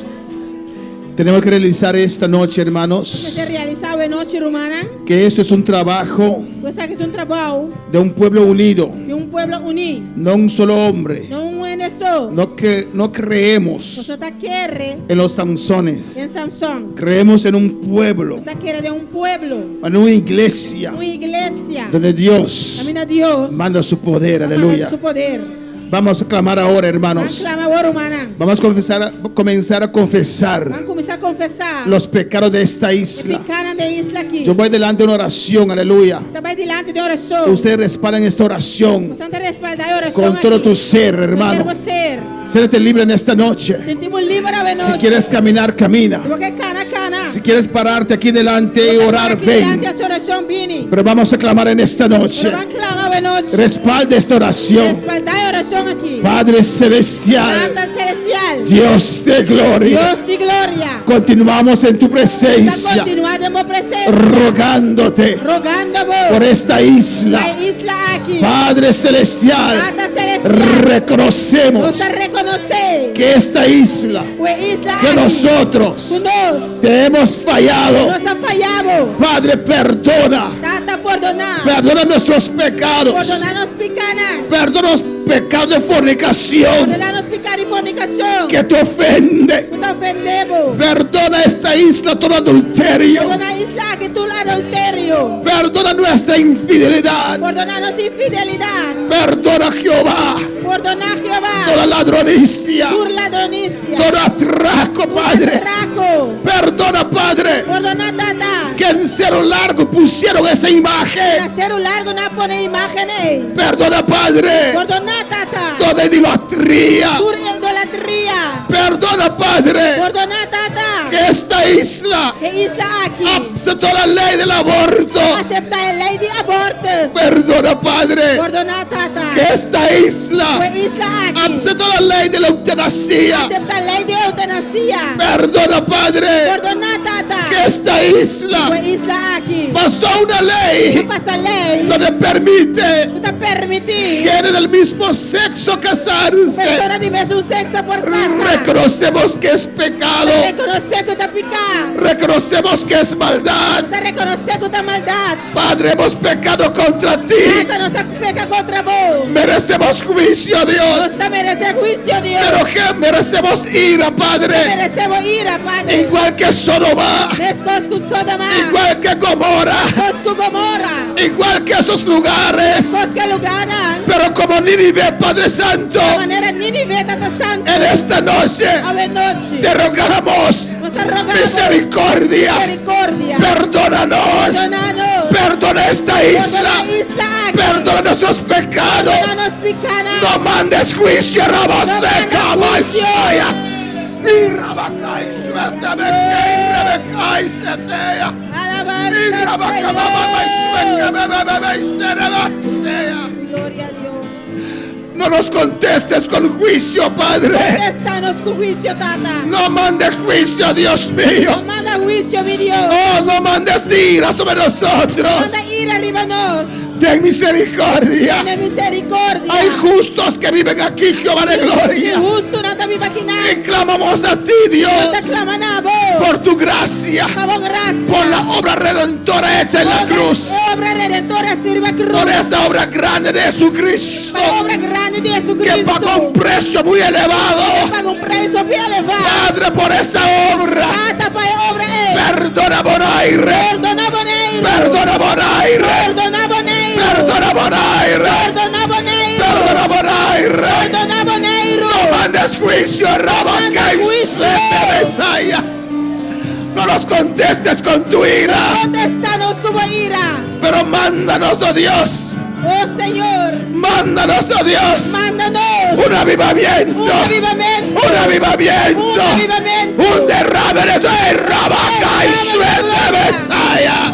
Tenemos que realizar esta noche, hermanos, Você realizar a noite romana. que esto es un trabajo Você aqui tem trabalho de un pueblo unido, de pueblo unido. no un solo hombre. Não é só. No creemos Você está querendo en los Samsones, em Samson. creemos en un pueblo, Você está querendo de pueblo. en una iglesia Uma igreja. donde Dios Camina Deus. manda su poder, aleluya. Su poder. Vamos a clamar ahora, Vamos hermanos. clamar agora, romana. Vamos a comenzar a confesar Vamos começar a confessar. los pecados de esta isla. Picana de isla aqui. Yo voy delante de una oración, aleluya. Também delante de oração. Ustedes respaldan esta oración Você está respaldando a oração con todo aqui. tu ser, hermano. Queremos ser. Séntate libre en esta noche. Sentimos livre a Si noite. quieres caminar, camina. Se você cana, cana. Si quieres pararte aquí delante y Você orar, aqui delante ven. dessa oração, vini. Pero vamos a clamar en esta noche. Vamos clamar a noite. Respalda esta oración. Respaldar a oração aqui. Padre celestial, Santa Celestial. Dios de gloria, Deus de glória. continuamos en tu Está presencia, continuando em presença. rogándote Rogando por vos. esta isla. A isla aqui. Padre celestial, Santa Celestial. reconocemos Você reconhecer. que esta isla, A isla que aqui. nosotros Conosco. te hemos fallado, Nós está falhamos. Padre, perdona, Tata perdonar. perdona nuestros pecados, Perdonar nos picana. perdona pecado de fornicación Perdona-nos pecado e fornicação. que te ofende. Que te ofendemos. Perdona esta isla todo adulterio. Perdona a isla que tu adulterio. Perdona nuestra infidelidad. Perdona-nos infidelidade. Perdona, Jehová, Perdona Jehová. toda ladronicia, Por ladronicia. todo atraco, Por Padre. atraco. Perdona, Padre, Perdona tata. que en Cerro Largo pusieron esa imagen. Hacer un largo no pone imágenes. Perdona, Padre, Perdona tata. toda idolatría. Por idolatría. Perdona, Padre, Perdona tata. que esta isla Que isla aquí. aceptó la ley del aborto. Acepta la ley de abortos. Perdona, Padre, Perdona tata. que esta isla Que isla aquí. aceptó la ley de la eutanasia. Acepta la ley de eutanasia. Perdona, Padre, Perdona tata. que esta isla Que isla aquí. pasó una ley Pasa ley. donde permite No te permitir. gente del mismo sexo casarse. Persona de mesmo sexo por casa. Reconocemos que es pecado. Reconocer que te pica. Reconocemos que es maldad. Te reconocer que te maldad. Padre, hemos pecado contra ti. Tata nos peca contra vos. Merecemos juicio, Dios. Nos te merece juicio, Dios. Pero que merecemos ira, Padre. Merecemos ira, Padre. Igual que Sodoma. Mescos Sodoma. Igual que Gomorra. Mescos Gomorra. Igual que esos lugares. Mescos Lugana. Pero como Nínive, Padre Santo, De manera Nínive, Tata Santo. en esta noche Ave noche. te rogamos Nos te rogamos. misericordia. Misericordia. Perdónanos. Perdónanos. Perdona esta isla. Perdona isla aquí. Perdona nuestros pecados. Perdónanos picana. No mandes juicio, No Rabaseca, mandes juicio. Maisaya. Y Rabacay, suéltame, que Rebecay, setea. Alabanza, Y Rabacababa, Señor. Gloria a Dios. no nos contestes con juicio, Padre. Contestanos con juicio, tata. No mandes juicio, Dios mío. No manda juicio, mi Dios. Oh, no mandes ira sobre nosotros. Manda ira arriba nos. Ten misericordia. Tiene misericordia. Hay justos que viven aquí, Jehová de Y gloria. justo no te viva aquí Y nada. clamamos a ti, No te Dios, claman a vos. por tu gracia, Por gracia. por la obra redentora hecha en la cruz, Obra redentora sirve cruz. por esta obra grande de Jesucristo, La obra grande de que Jesucristo. pagó un precio muy elevado. Paga un precio bien elevado. Padre, por esa obra, Tata para obra es. perdona Bonaire, Perdona Boneiro. perdona Bonaire, Perdona Boneiro. perdona Bonaire, Perdona Boneiro. perdona Bonaire. Perdona Boneiro. No mandes juicio, Rabacay, mandes juicio. Mesaya. No nos contestes con tu ira, Contestanos como ira. pero mándanos, oh Dios, Oh Señor. mándanos, oh Dios, Mándanos. un avivamiento, Un avivamiento. un avivamiento, Un avivamiento. un derrame de tu Rabacay, Un derrame de tu Mesaya.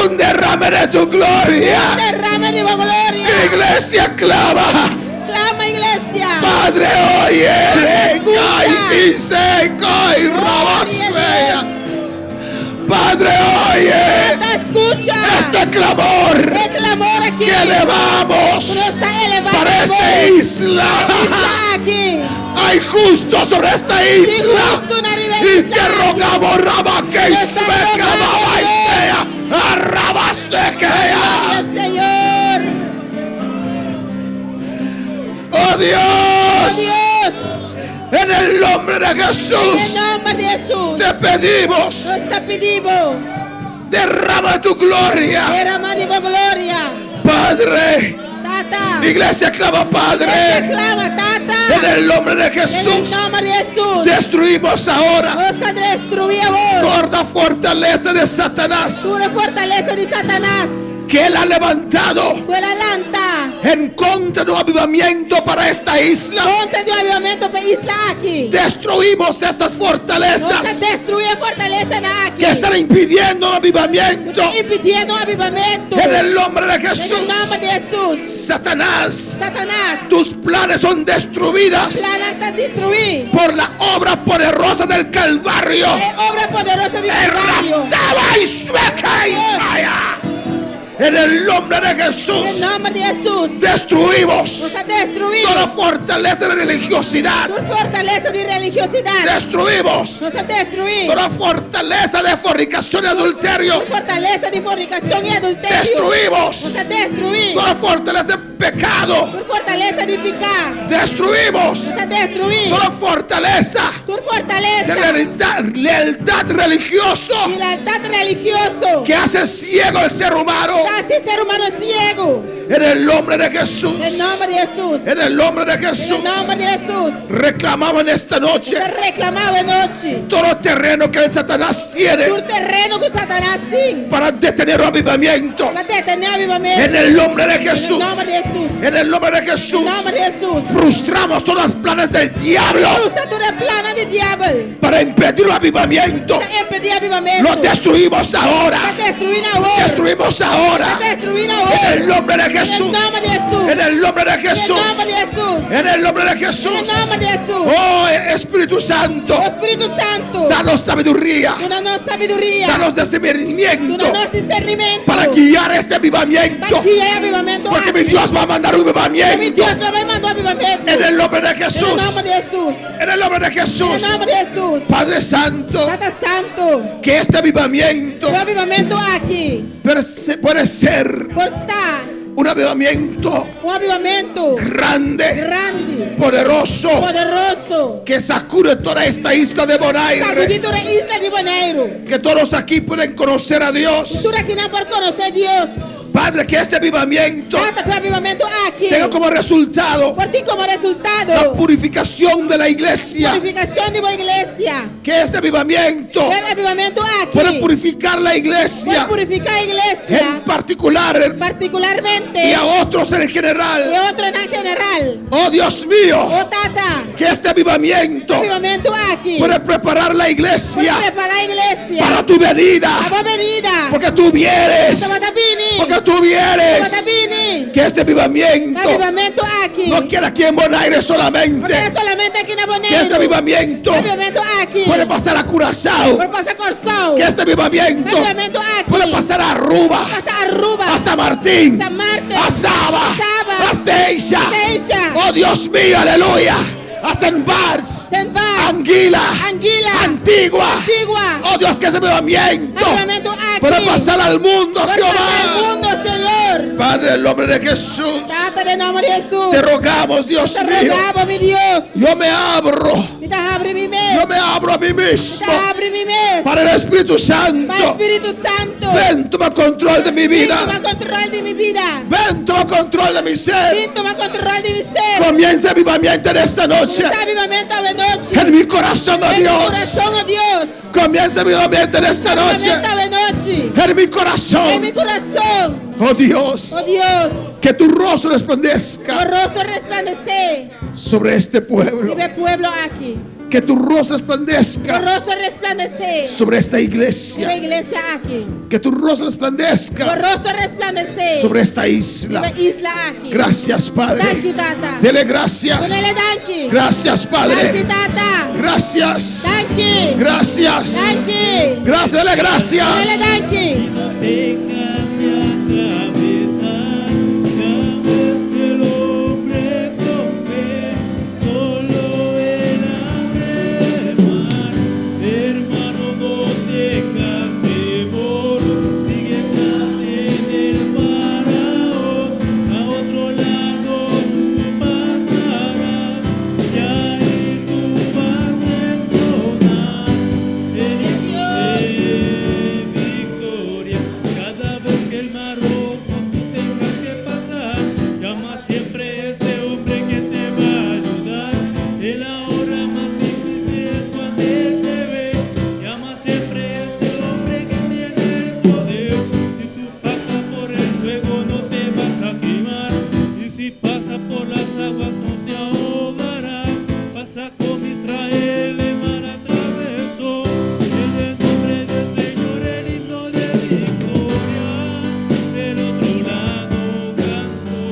Un derrame de tu gloria. Derrame de tu gloria. Iglesia, clama. Clama, iglesia. Padre, oye, Escucha. y seca y rabasea. Padre, oye Tata, escucha. este clamor El clamor aquí. que elevamos No está elevado. para esta isla. Está aquí. Hay justo sobre esta Y isla. justo una riba Y te rogamos, Rabaque, y Te está rogando, sea, Rabasequea. Gracias, Señor. Oh Dios, Dios. en el nombre de En el Jesús, nombre de Jesús. te pedimos, Nos te pedimos. derrama tu gloria. Derrama de tu gloria. Padre, Tata. iglesia clama, Te Padre, clama, Tata. en el nombre de En el Jesús, nombre de Jesús. destruimos ahora Nos te destruyamos. toda fortaleza de Satanás Una fortaleza de Satanás. que él ha levantado Fue la lanta. en contra de un avivamiento para esta isla. Ponte de avivamiento para isla aquí. Destruimos estas Nos te fortalezas destruye fortaleza aquí. que están impidiendo un avivamiento. Impidiendo avivamiento. En el nombre de En el Jesús, nombre de Jesús. Satanás, Satanás. tus planes son destruidas La lanta destruí. por la obra poderosa del Calvario. Obra poderosa de Calvario. Errazaba y sueca y saya. En el nombre de En Jesús. el nombre de Jesús. Destruimos Nos ha destruido. toda fortaleza de religiosidad. Tu fortaleza de religiosidad. Destruimos Nos ha destruido. toda fortaleza de fornicación y adulterio. Tu fortaleza de fornicación y adulterio. Destruimos Nos ha destruido. toda fortaleza de pecado. Tu fortaleza de pecar. Destruimos Nos ha destruido. toda fortaleza Tu de fortaleza lealtad religioso y lealtad religioso. que hace ciego al ser humano. Hace ser humano ciego. En el nombre de Jesús. En el nombre de Jesús. En el nombre de En Jesús. el nombre de Jesús. Reclamamos en esta noche Te reclamaba anoche. todo terreno que el Satanás tiene Tu terreno que Satanás tiene. para detener el avivamiento. Para detener avivamiento. En el nombre de En el Jesús. nombre de Jesús. En el nombre de En Jesús. el nombre de Jesús. Frustramos todos los planes del diablo Frustra todo el plan del diablo. para impedir el avivamiento. Para impedir avivamiento. Lo destruimos ahora. Para destruir ahora. Destruimos ahora. Para destruir En ahora. el nombre de En el Jesús. nombre de Jesús. En el nombre de En el Jesús. nombre de Jesús. En el nombre de En Jesús. el nombre de Jesús. Oh Espíritu Santo, Oh, Espíritu Santo. danos sabiduría. Danos sabiduría. Danos discernimiento Danos discernimiento. para guiar este avivamiento. Para que haya avivamiento. Porque mi aquí. Dios va a mandar un Porque mi avivamiento. Dios lo va a mandar avivamiento. En el nombre de En el Jesús. nombre de Jesús. En el nombre de En Jesús. el nombre de Jesús. Padre Santo, Tata Santo. que este avivamiento El avivamiento aquí. puede ser Por estar. un avivamiento Un avivamiento grande, grande. poderoso, Poderoso. que sacude toda esta isla de Bonaire. Sacudido la isla de Bonaire. Que todos aquí pueden conocer a Dios. Tú aquí no por conocer a Dios. Padre, que este avivamiento Tata que avivamiento aquí. tenga como resultado Por ti como la resultado. purificación de la iglesia. Purificación de la iglesia. Que este avivamiento El avivamiento aquí. puede purificar la Puede iglesia purificar la en iglesia. particular Particularmente. y a otros en Y general. otro en general. Oh Dios mío, Oh Tata. que este avivamiento Avivamiento aquí. puede preparar la iglesia Prepara la iglesia. para tu venida. A venida. Porque tú vienes. Tabini. Porque tú vienes. Tabini. Que este avivamiento Avivamiento aquí. no queda aquí en Bonaire No solamente. queda solamente aquí en Que este Bonaire. avivamiento Avivamiento aquí. puede pasar a Curazao. Por pasar Corzao. Que este avivamiento Avivamiento aquí. puede pasar a Aruba, Pasar Aruba. a San Martín, San Martín. a Saba, Saba. a Steixa. Steixa. Oh Dios mío, aleluya. A St. Barts, Saint Barts. Anguila, Anguila. Antigua. Antigua. Oh Dios, que ese avivamiento Avivamiento aquí. puede pasar al mundo, Por pasar el Jehová. mundo, Señor. Padre, en el nombre de Jesús, Tata en el nombre de Jesús. te rogamos, Dios Te mío. rogamos, mi Dios. Yo me abro, Me da abre mi mes. yo me abro a mí Me mismo da abre mi mes. para el Espíritu Santo. Para Espíritu Santo. Ven, toma control de mi Ven, vida. toma control de mi vida. Ven, toma control de mi ser. Ven, toma control de mi ser. Comienza avivamiento en esta noche. Comienza avivamiento a noche. En mi corazón, oh En mi Dios. corazón, oh Dios. Comienza avivamiento en esta noche. Avivamiento a noche. En mi En mi corazón, corazón. oh Dios. Oh Dios. Que tu rostro Tu resplandezca rostro resplandece. sobre este pueblo. Vive pueblo aquí. Que tu rostro Tu resplandezca rostro resplandece. sobre esta Vive iglesia. iglesia aquí. Que tu rostro Tu resplandezca rostro resplandece. sobre esta isla. Vive isla aquí. Gracias, Thank Padre. you, Tata. Dele gracias. Ponele danki. Gracias, Thank you, Padre. Tata. Gracias. Thank you. Gracias. Thank you. Gracias, dele Ponele gracias. danki. No tengas que atravesar llamas del hombre con fe, solo él abre el mar. Hermano, no tengas temor, sigue en el faraón, a otro lado tú pasarás, y ahí tú vas a entonar el victoria. Cada vez que el mar rojo tú tengas que pasar, llama siempre a ese hombre que te va a ayudar. En la hora más difícil es cuando él te ve. Llama siempre a ese hombre que tiene el poder. Si tú pasas por el fuego no te vas a quemar, y si pasas por las aguas no te ahogarás. Pasa con Israel, el mar atravesó, en el nombre del Señor el himno de victoria, del otro lado cantó.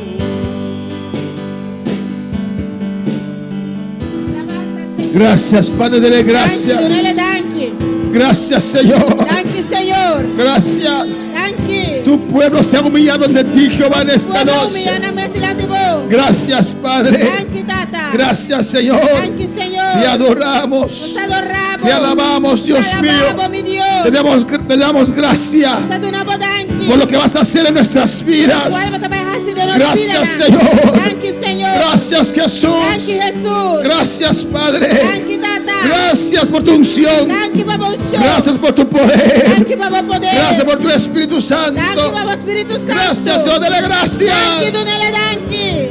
Gracias, Padre, dele Ponele gracias. danki. Gracias, Señor. Danki, Señor. Gracias. Danki. Tu Tu pueblo se ha humillado ante ti, Jehová, en esta Pueblo noche. humillado me silati mo. Gracias, Padre. Thank you, Tata. Gracias, Señor. Thank you, Señor. Te adoramos. Nos adoramos. Te alabamos, Dios Te mío. alabamos, mi Dios. Te damos gracias Sa tunabo danki. por lo que vas a hacer en nuestras vidas. Wala matapahasi doon Gracias, sila na. Señor. Thank you, Señor. Gracias, Thank you, Jesús. Jesus. Gracias, Padre. Thank you, Tata. Gracias por tu unción. Thank you, Baba Unción. Gracias por tu Thank poder. you, Baba Poder. Gracias por tu Espíritu Thank you, Santo. Baba Espíritu Santo. Gracias, Señor, dale Thank you, gracias. Dunele Danki.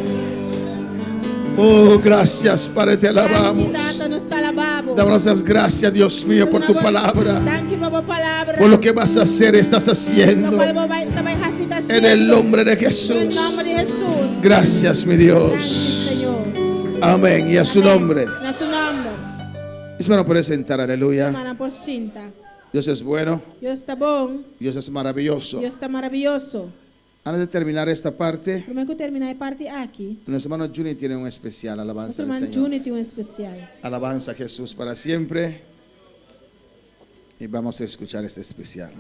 Oh, gracias, Padre, te Thank you, alabamos. Tata, nos talababo. Damos las gracias, Dios mío, por tu palabra. Thank you, Baba Palabra. Por lo que vas a hacer, estás Lo haciendo. cual tabahasi ta En el nombre de En el Jesús. nombre de Jesús. Gracias, mi Thank you, Dios. Señor. Amén. Y a su nombre. Na su nombre. Hermano, puede sentar, aleluya. Hermana por cinta. Dios es bueno. Dios está bon. Dios es maravilloso. Dios está maravilloso. Antes de terminar esta parte, Primero que terminar parte aquí, nuestro hermano Juni tiene un especial. nuestro Alabanza al hermano Señor. Juni tiene un especial. Alabanza a Jesús para siempre. Y vamos a escuchar este especial.